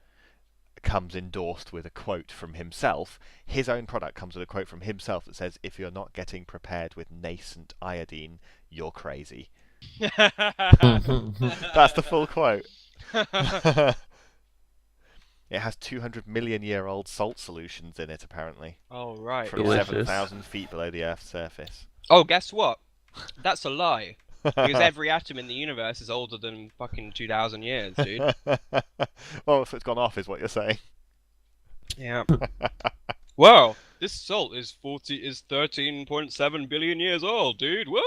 comes endorsed with a quote from himself. His own product comes with a quote from himself that says, "If you're not getting prepared with nascent iodine, you're crazy." That's the full quote. It has 200 million year old salt solutions in it, apparently. Oh, right. From 7,000 feet below the Earth's surface. Oh, guess what? That's a lie. Because every atom in the universe is older than fucking 2,000 years, dude. Well, so it's gone off, is what you're saying. Yeah. Wow, this salt is 13.7 billion years old, dude. Woo!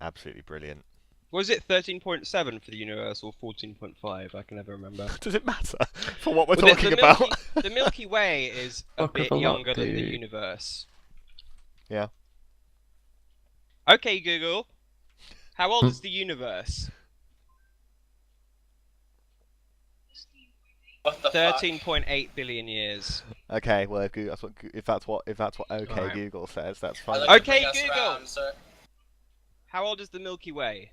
Absolutely brilliant. Was it 13.7 for the universe or 14.5? I can never remember. Does it matter for what we're talking about? The Milky Way is a bit younger than the universe. Yeah. Okay, Google. How old is the universe? 13.8 billion years. Okay, well if that's what right. Google says, that's fine. Okay, Google. How old is the Milky Way?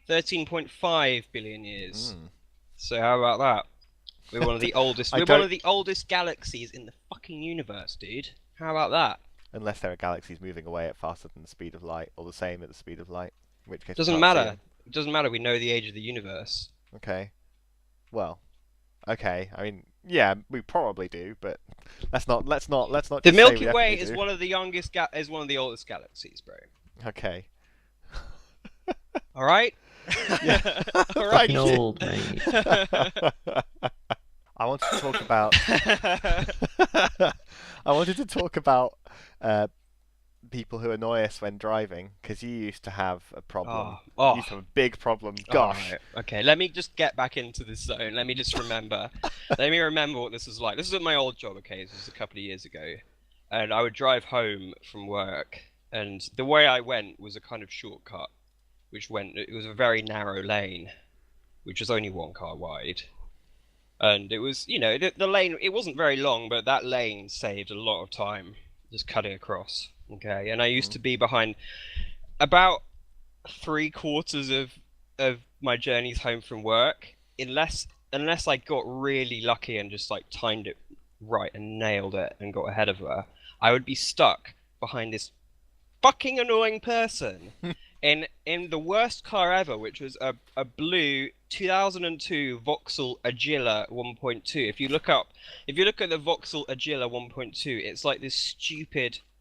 13.5 billion years. So how about that? We're one of the oldest. We're one of the oldest galaxies in the fucking universe, dude. How about that? Unless there are galaxies moving away at faster than the speed of light, or the same at the speed of light, in which case doesn't matter. It doesn't matter. We know the age of the universe. Okay. Well. Okay. I mean, yeah, we probably do, but let's not. The Milky Way is one of the youngest. Is one of the oldest galaxies, bro. Okay. All right. Yeah. All right. Old mate. I wanted to talk about. I wanted to talk about people who annoy us when driving, because you used to have a problem. You used to have a big problem. Gosh. Right. Okay, let me just get back into this zone. Let me just remember. Let me remember what this was like. This was at my old job. Okay, this was a couple of years ago, and I would drive home from work, and the way I went was a kind of shortcut, it was a very narrow lane, which was only one car wide. And it was, the lane, it wasn't very long, but that lane saved a lot of time just cutting across. Okay, and I used to be behind about 3/4 of my journeys home from work, unless I got really lucky and just like timed it right and nailed it and got ahead of her, I would be stuck behind this fucking annoying person in the worst car ever, which was a blue 2002 Vauxhall Agila 1.2. If you look at the Vauxhall Agila 1.2, it's like this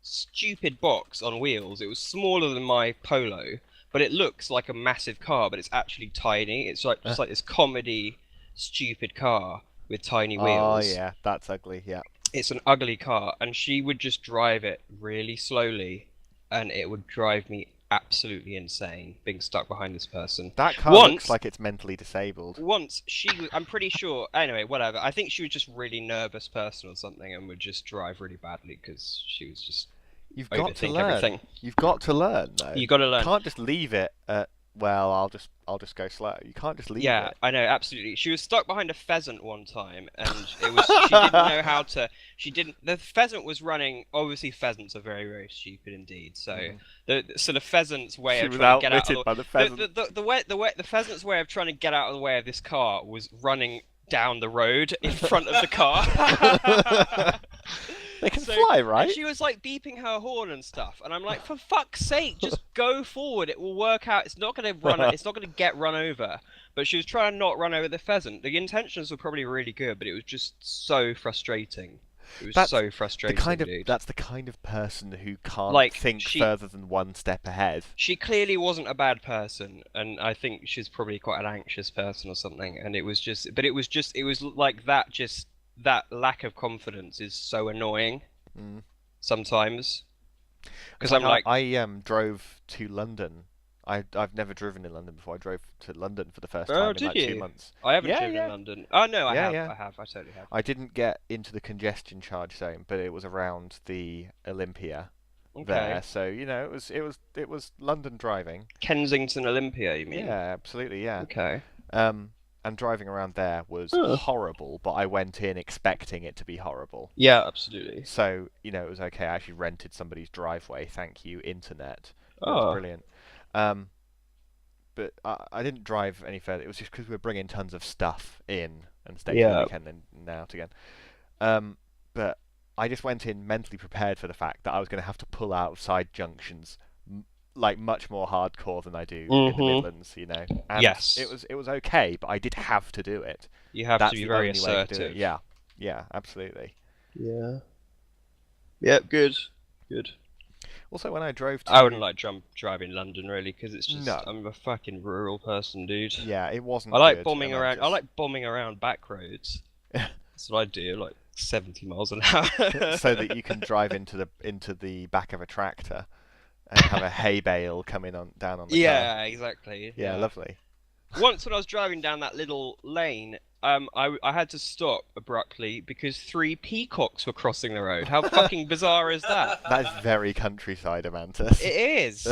stupid box on wheels. It was smaller than my Polo, but it looks like a massive car, but it's actually tiny. It's like just like this comedy stupid car with tiny wheels. Oh yeah, that's ugly. Yeah. It's an ugly car, and she would just drive it really slowly, and it would drive me absolutely insane being stuck behind this person. That car looks like it's mentally disabled. Once I'm pretty sure, anyway, whatever, I think she was just really nervous person or something and would just drive really badly because she was just You've got to learn. Everything. You've got to learn, though. You've got to learn. You can't just leave it at, well, I'll just go slow. You can't just leave it. Yeah, I know, absolutely. She was stuck behind a pheasant one time, and she didn't know how to. The pheasant was running. Obviously, pheasants are very, very stupid indeed. So the pheasant's way of trying to get out of the pheasant's way of trying to get out of the way of this car was running down the road in front of the car. They can fly, right? And she was like beeping her horn and stuff, and I'm like, for fuck's sake, just go forward. It will work out. It's not going to run. It's not going to get run over. But she was trying to not run over the pheasant. The intentions were probably really good, but it was just so frustrating. It was so frustrating, dude. That's the kind of person who can't think further than one step ahead. She clearly wasn't a bad person, and I think she's probably quite an anxious person or something. And it was like that. Just that lack of confidence is so annoying sometimes. Because I'm like, I drove to London. I've never driven in London before. I drove to London for the first time in like 2 months. I haven't driven in London. Oh no, I have. Yeah. I have. I totally have. I didn't get into the congestion charge zone, but it was around the Olympia Okay. there. So it was London driving. Kensington Olympia, you mean? Yeah, absolutely. Yeah. Okay. And driving around there was horrible, but I went in expecting it to be horrible. Yeah, absolutely. So, it was okay. I actually rented somebody's driveway. Thank you, internet. That was brilliant. But I didn't drive any further. It was just because we were bringing tons of stuff in and staying for the weekend and out again. But I just went in mentally prepared for the fact that I was going to have to pull out of side junctions like much more hardcore than I do in the Midlands, And yes, it was okay, but I did have to do it. You have to be very assertive. Yeah, absolutely. Yeah. Yeah, good. Also, when I drove to... I wouldn't like driving London really, because it's just I'm a fucking rural person, dude. Yeah, it wasn't. I like good, bombing around. I like bombing around back roads. That's what I do, like 70 miles an hour. So that you can drive into the back of a tractor. And have a hay bale coming down on the car. Yeah, exactly. Yeah, lovely. Once when I was driving down that little lane, I had to stop abruptly because 3 peacocks were crossing the road. How fucking bizarre is that? That is very countryside, Amantus. It is.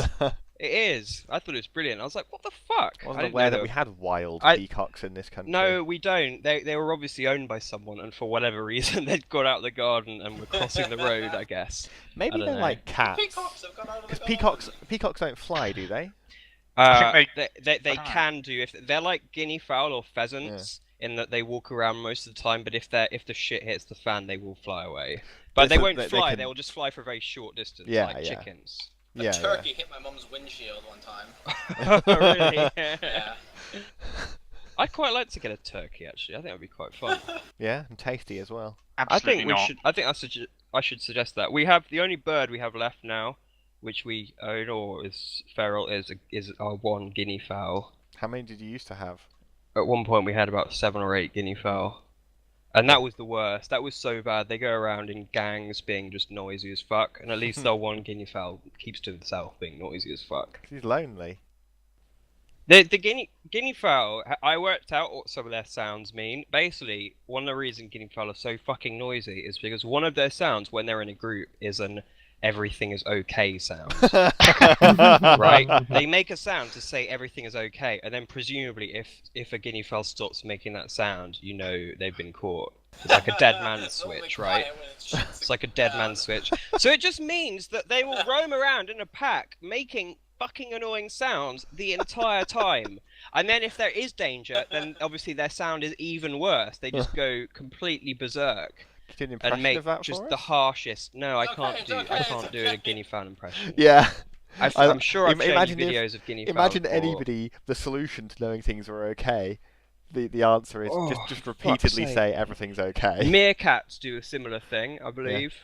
It is. I thought it was brilliant. I was like, what the fuck? I wasn't aware that we had wild peacocks in this country. No, we don't. They were obviously owned by someone, and for whatever reason, they'd got out of the garden and were crossing the road, I guess. Maybe they're like cats. Because peacocks don't fly, do they? I think they can do if they're like guineafowl or pheasants in that they walk around most of the time. But if the shit hits the fan, they will fly away. But they won't fly. They will just fly for a very short distance, like chickens. A turkey hit my mum's windshield one time. Oh, really? Yeah. I'd quite like to get a turkey, actually. I think that'd be quite fun. Yeah, and tasty as well. Absolutely not. I should suggest that we have the only bird we have left now, which we own or is feral, is our one guineafowl. How many did you used to have? At one point, we had about 7 or 8 guineafowl. And that was the worst. That was so bad. They go around in gangs being just noisy as fuck. And at least our one guineafowl keeps to himself being noisy as fuck. He's lonely. The guineafowl, I worked out what some of their sounds mean. Basically, one of the reasons guineafowl are so fucking noisy is because one of their sounds when they're in a group is an everything is okay sound. Right? They make a sound to say everything is okay, and then presumably if a guineafowl stops making that sound, they've been caught. It's like a dead man switch, right? It's like a dead man switch. So it just means that they will roam around in a pack making fucking annoying sounds the entire time. And then if there is danger, then obviously their sound is even worse. They just go completely berserk. And make just the harshest. No, I can't do a guineafowl impression. Yeah, I'm sure I've shown you videos of guineafowl. Imagine anybody, the solution to knowing things are okay. The answer is just repeatedly say everything's okay. Meerkats do a similar thing, I believe.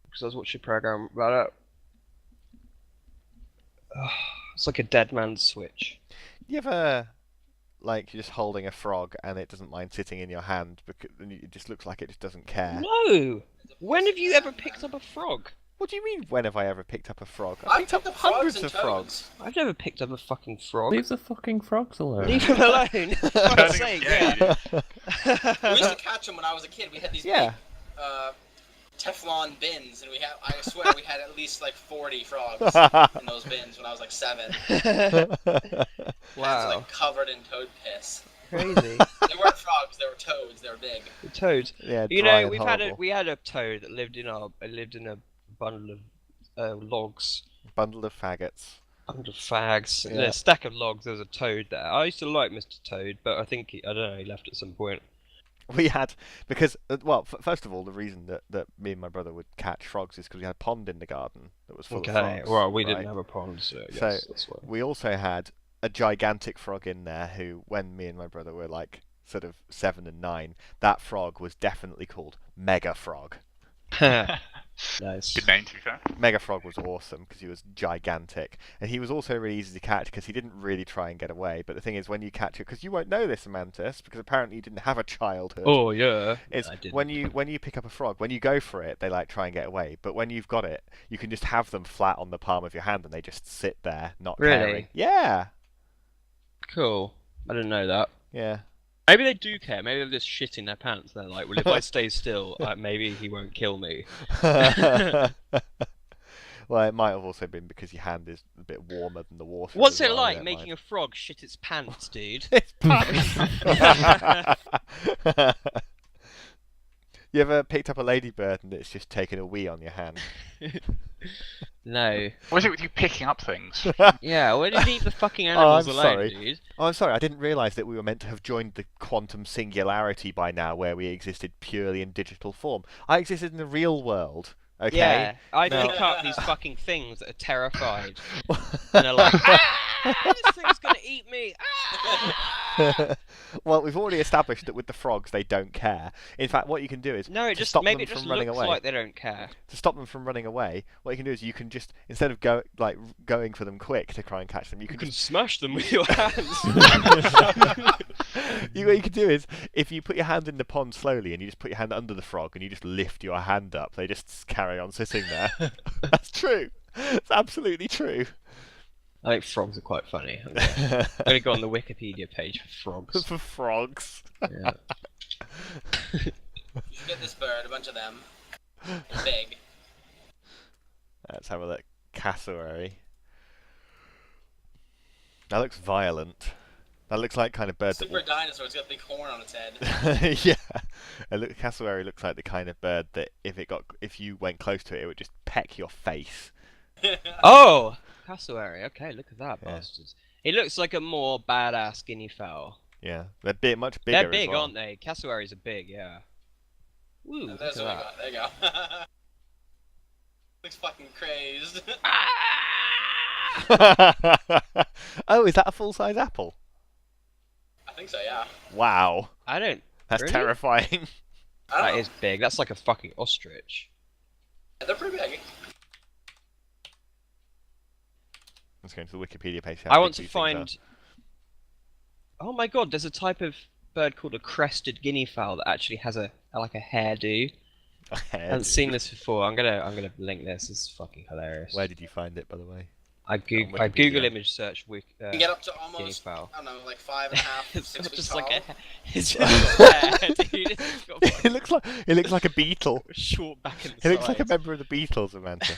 Because I was watching a program about it. It's like a dead man's switch. You ever, like, you're just holding a frog and it doesn't mind sitting in your hand because it just looks like it just doesn't care? No! When have you ever picked up a frog? What do you mean, when have I ever picked up a frog? I picked up hundreds of frogs. I've never picked up a fucking frog. Leave the fucking frogs alone. Leave them alone. For fuck's sake, yeah. We used to catch them when I was a kid. We had these big, Teflon bins, and I swear we had at least like 40 frogs in those bins when I was like 7. Wow. Like covered in toad piss. Crazy. They weren't frogs, they were toads. They were big. The toads. Yeah, we had a toad that lived in a bundle of logs. Bundle of faggots. Bundle of fags. Yeah. In a stack of logs. There was a toad there. I used to like Mr. Toad, but I think he left at some point. We had, because, first of all, the reason that me and my brother would catch frogs is because we had a pond in the garden that was full of frogs. Well, we didn't have a pond, so that's why. We also had a gigantic frog in there who, when me and my brother were like sort of 7 and 9, that frog was definitely called Mega Frog. Nice. Good name, to be fair. Mega Frog was awesome because he was gigantic, and he was also really easy to catch because he didn't really try and get away. But the thing is, when you catch it, because you won't know this, Amantus, because apparently you didn't have a childhood. Oh yeah. It's I didn't. when you pick up a frog, when you go for it, they like try and get away. But when you've got it, you can just have them flat on the palm of your hand, and they just sit there, not Really? caring. Yeah. Cool. I didn't know that. Yeah. Maybe they do care. Maybe they're just shitting their pants. They're like, well, if I stay still, maybe he won't kill me. Well, it might have also been because your hand is a bit warmer than the water. What's as it well, like don't making mind. a frog shit its pants, dude? It's You ever picked up a ladybird and it's just taken a wee on your hand? No. What is it with you picking up things? Yeah, where did you leave the fucking animals I'm alone, sorry. dude? Oh, I'm sorry, I didn't realise that we were meant to have joined the quantum singularity by now, where we existed purely in digital form. I existed in the real world, okay? Yeah, I Now- pick up these fucking things that are terrified and are like, ah, this thing's gonna eat me. Ah! Well, we've already established that with the frogs, they don't care. In fact, what you can do is No, it to just stop maybe them it just from running looks away. like they don't care. To stop them from running away, what you can do is you can just, instead of going for them quick to try and catch them, you You can can just smash them with your hands. what you can do is, if you put your hand in the pond slowly and you just put your hand under the frog and you just lift your hand up, they just carry on sitting there. That's true. It's absolutely true. I think frogs are quite funny. I'm gonna go on the Wikipedia page for frogs. For frogs. Yeah. You should get this bird, a bunch of them. They're big. Let's have a look. Cassowary. That looks violent. That looks like kind of bird Super dinosaur, it's got a big horn on its head. that. Yeah. Cassowary looks like the kind of bird that if you went close to it, it would just peck your face. Oh, cassowary. Okay, look at that Yeah. bastard. He looks like a more badass guineafowl. Yeah, they're much bigger. They're big, as well. aren't they? Cassowaries are big, yeah. Woo, look There's at what we that. got. There you go. Looks fucking crazed. Oh, is that a full-size apple? I think so, yeah. Wow, I don't. that's Really? terrifying. I don't That know. is big. That's like a fucking ostrich. They're pretty big. Let's go into the Wikipedia page. I want to find. Oh my god, there's a type of bird called a crested guineafowl that actually has a hairdo. I haven't seen this before. I'm gonna link this. This is fucking hilarious. Where did you find it, by the way? I Wikipedia. Google image search You can get up to almost, guineafowl. I don't know, like 5.5, It's 6 not feet just tall. like it's just a hair, dude. It's got It looks like a beetle. short back and It looks like a sides. member of the Beatles, Amantus.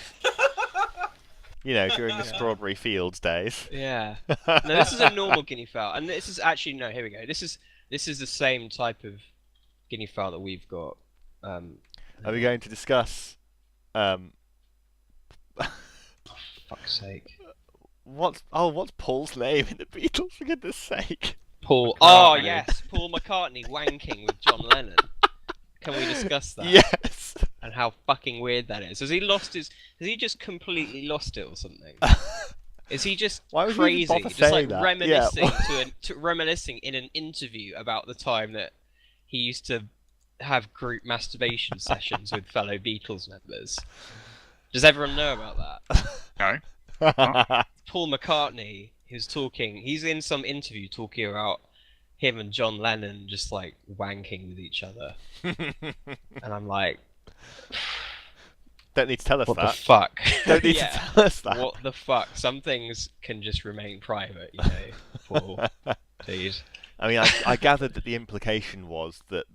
You know, during the Strawberry Fields days. Yeah. No, this is a normal guineafowl, and this is actually no. Here we go. This is the same type of guineafowl that we've got. Are we going to discuss Fuck's sake. what's Paul's name in the Beatles, for goodness sake? Paul. McCartney. Oh yes, Paul McCartney wanking with John Lennon. Can we discuss that? Yes. And how fucking weird that is. Has he just completely lost it or something? Is he just Why would you even crazy? bother Just saying like that? reminiscing Yeah. reminiscing in an interview about the time that he used to have group masturbation sessions with fellow Beatles members. Does everyone know about that? No. Paul McCartney, he's in some interview talking about him and John Lennon just like wanking with each other. And I'm like, Don't need to tell us what the that. fuck? Don't need Yeah. to tell us that. What the fuck? Some things can just remain private, you know, Paul. Please. I mean, I gathered that the implication was that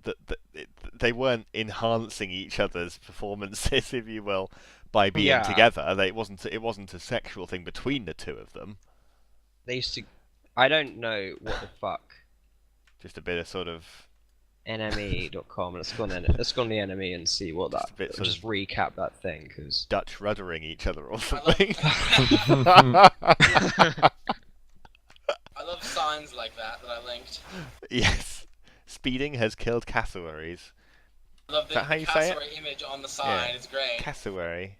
they weren't enhancing each other's performances, if you will, by being Yeah. together. It wasn't a sexual thing between the two of them. They used to. I don't know what the fuck. Just a bit of sort of NME.com. Let's go on the NME and see what Just that. a bit sort Just of- recap that thing, because. Dutch ruddering each other or something. I love signs like that I linked. Yes. Speeding has killed cassowaries. I love Is the that how you say it? cassowary image on the sign. Yeah. It's great. Cassowary.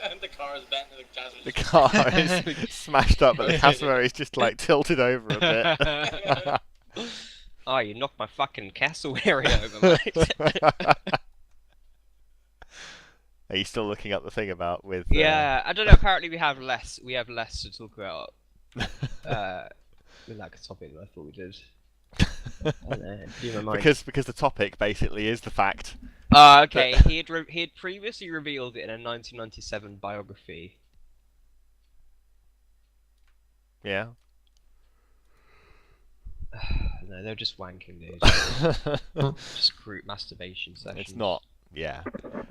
And the car is bent and the cassowary. The car is smashed up, but the cassowary is just like tilted over a bit. Oh, you knocked my fucking cassowary over, mate. Are you still looking up the thing about with? Yeah, I don't know. Apparently, we have less to talk about with that topic than I thought we did. I don't know. Blew my mind. Because the topic basically is the fact. Okay. He had previously revealed it in a 1997 biography. Yeah. No, they're just wanking, dude. Just group masturbation sessions. It's not. Yeah.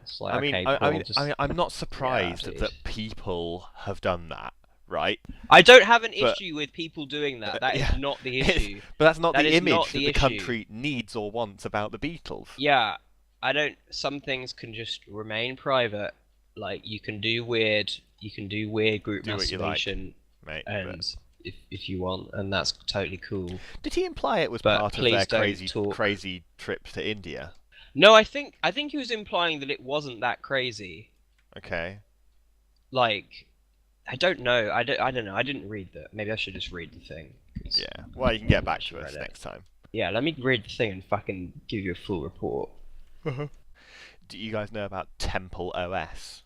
It's like, I mean, okay, I'm not surprised dude. that people have done that, right? I don't have an issue with people doing that. That is not the issue. But that's not That the is image not that the the issue. country needs or wants about the Beatles. Yeah, I don't. Some things can just remain private. Like you can do weird group Do what you like, masturbation, mate. and if you want, and that's totally cool. Did he imply it was But part of please their don't crazy trips to India? No, I think he was implying that it wasn't that crazy. Okay. Like, I don't know. I don't know. I didn't read that. Maybe I should just read the thing. Yeah. Well, you can get back to us read it. next time. Yeah, let me read the thing and fucking give you a full report. Do you guys know about Temple OS?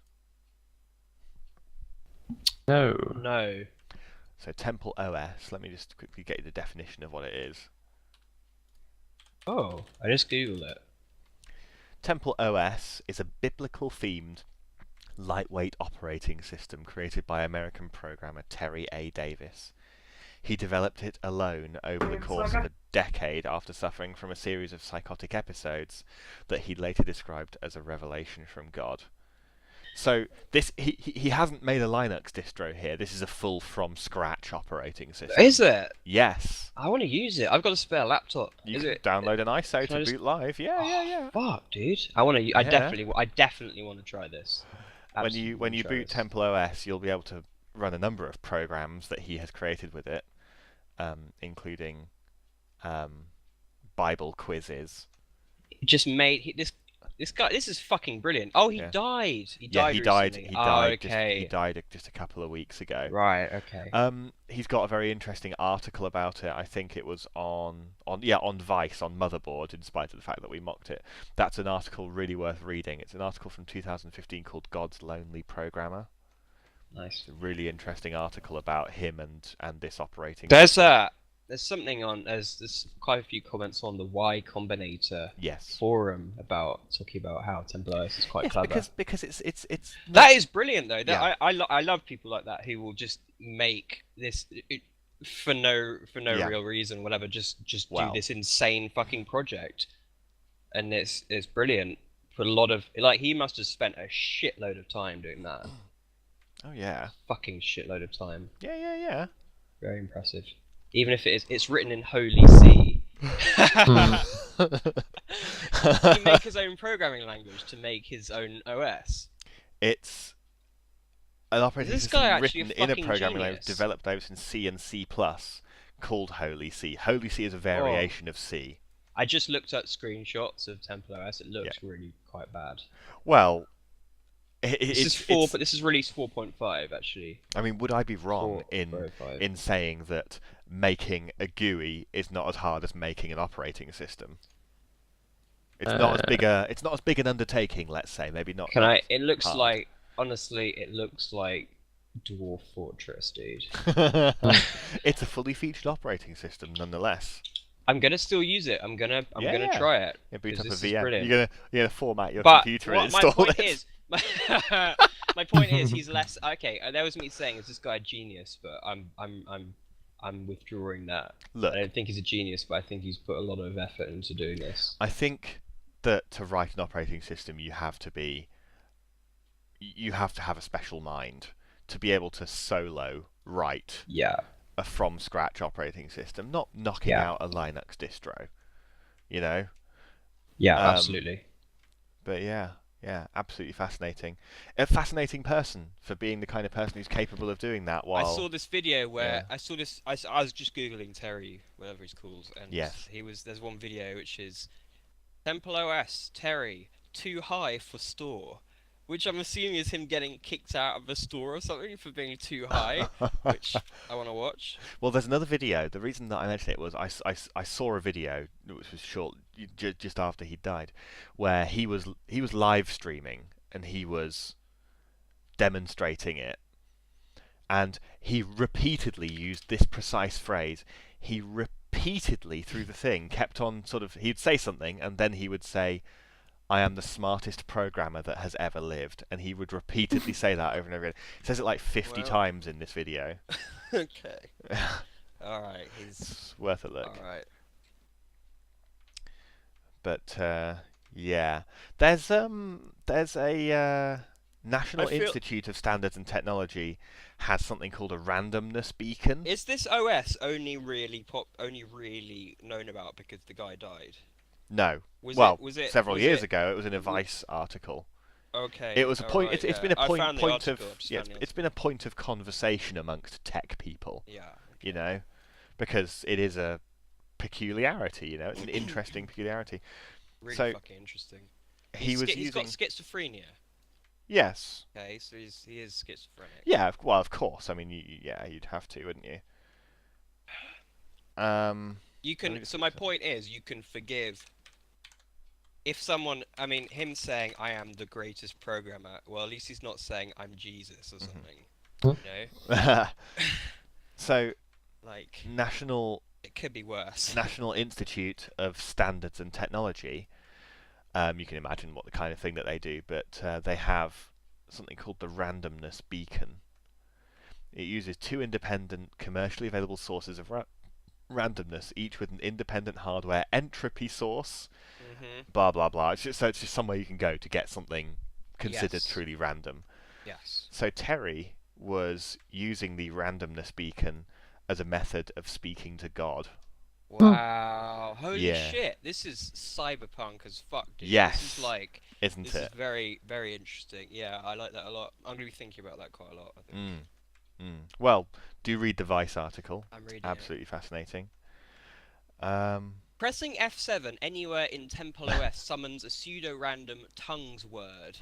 No. No. So Temple OS, let me just quickly get you the definition of what it is. Oh, I just googled it. Temple OS is a biblical-themed, lightweight operating system created by American programmer Terry A. Davis. He developed it alone over the course of a decade after suffering from a series of psychotic episodes that he later described as a revelation from God. So this he hasn't made a Linux distro here. This is a full from scratch operating system. Is it? Yes. I want to use it. I've got a spare laptop. You Is can it? download an ISO Can I to just- boot live. Yeah. Fuck, dude. I want to. I Yeah. definitely want to try this. When Absolutely you wanna try boot this. Temple OS, you'll be able to run a number of programs that he has created with it, including Bible quizzes. Just made this guy. This is fucking brilliant. Oh, he Yeah. died. He Yeah, died. he died. recently. He Oh, died. okay. He died just a couple of weeks ago. Right. Okay. He's got a very interesting article about it. I think it was on Vice, on Motherboard, in spite of the fact that we mocked it. That's an article really worth reading. It's an article from 2015 called God's Lonely Programmer. Nice. It's a really interesting article about him and this operating There's something on. There's quite a few comments on the Y Combinator Yes. forum talking about how Temple OS is quite Yes, clever. because it's That is brilliant, though. Yeah. I love people like that who will just make this for no Yeah. real reason, whatever. Just do Wow. this insane fucking project, and it's brilliant. For a lot of he must have spent a shitload of time doing that. Oh yeah. Fucking shitload of time. Yeah. Very impressive. Even if it's written in Holy C. He make his own programming language to make his own OS. It's an operating Is this system guy actually written a in a fucking programming language genius? developed both in C and C+, called Holy C. Holy C is a variation of C. I just looked at screenshots of Temple OS. It looks really quite bad. Well, But this is release 4.5 actually. I mean, would I be wrong 4.05. in saying that making a GUI is not as hard as making an operating system? It's not as big an undertaking, let's say. Maybe not. It looks hard. like, honestly, it looks like Dwarf Fortress, dude. It's a fully featured operating system, nonetheless. I'm gonna still use it. I'm gonna try it. You boot 'cause up a this is VM. brilliant. You're gonna format your But computer and my install point it. is, my point is, he's less okay. That was me saying, is this guy a genius? But I'm withdrawing that. Look, I don't think he's a genius, but I think he's put a lot of effort into doing this. I think that to write an operating system, you have to have a special mind to be able to solo write Yeah. a from scratch operating system, not knocking out a Linux distro, you know. Yeah, absolutely. But yeah, absolutely fascinating. A fascinating person for being the kind of person who's capable of doing that. While I saw this video where I was just googling Terry, whatever he's called, and Yes. There's one video which is Temple OS Terry too high for store, which I'm assuming is him getting kicked out of a store or something for being too high, which I want to watch. Well, there's another video. The reason that I mentioned it was I saw a video which was short just after he died, where he was live streaming and he was demonstrating it. And he repeatedly used this precise phrase. He repeatedly, through the thing, kept on he'd say something, and then he would say, "I am the smartest programmer that has ever lived." And he would repeatedly say that over and over again. He says it like 50 times in this video. Okay. Alright, it's worth a look. Alright. But, yeah. There's a... National Institute of Standards and Technology has something called a randomness beacon. Is this OS only really known about because the guy died? No. Was it several years ago, it was in a Vice article. Okay. It was a point. Right, it's been a point of it's been a point of conversation amongst tech people. Yeah. Okay. You know, because it is a peculiarity. You know, it's an interesting peculiarity. Really fucking interesting. He's got schizophrenia. Yes. Okay, so he is schizophrenic. Yeah, well, of course. I mean, you'd have to, wouldn't you? You can. So my point is, you can forgive. If someone, I mean, him saying I am the greatest programmer, well, at least he's not saying I'm Jesus or something. You know. So, like, it could be worse. National Institute of Standards and Technology. You can imagine what the kind of thing that they do, but they have something called the randomness beacon. It uses 2 independent, commercially available sources of randomness, each with an independent hardware entropy source. Blah blah blah. It's just somewhere you can go to get something considered truly random. Yes. So Terry was using the randomness beacon as a method of speaking to God. Wow! Holy shit! This is cyberpunk as fuck, dude. Yes. This is like, isn't it? This is very, very interesting. Yeah, I like that a lot. I'm gonna be thinking about that quite a lot, I think. Well, do read the Vice article. I'm reading Absolutely fascinating. Pressing F7 anywhere in Temple OS summons a pseudo-random tongues word.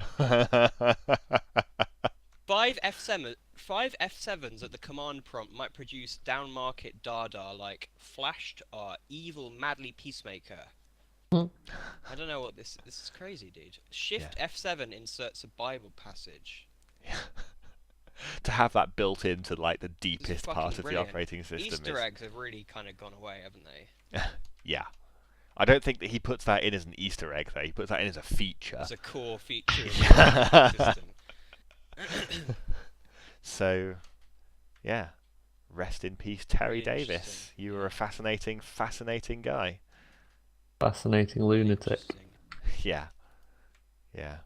5 F7s at the command prompt might produce down-market dada like flashed or evil madly peacemaker. I don't know what this is crazy, dude. Shift F7 inserts a Bible passage. To have that built into like the deepest part of brilliant. The operating system. Easter eggs have really kind of gone away, haven't they? Yeah. I don't think that he puts that in as an Easter egg, though. He puts that in as a feature. It's a core feature of the operating system. So, yeah. Rest in peace, Terry Davis. You were a fascinating, fascinating guy. Fascinating lunatic. Yeah. Yeah.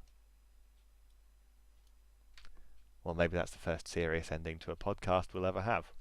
Well, maybe that's the first serious ending to a podcast we'll ever have.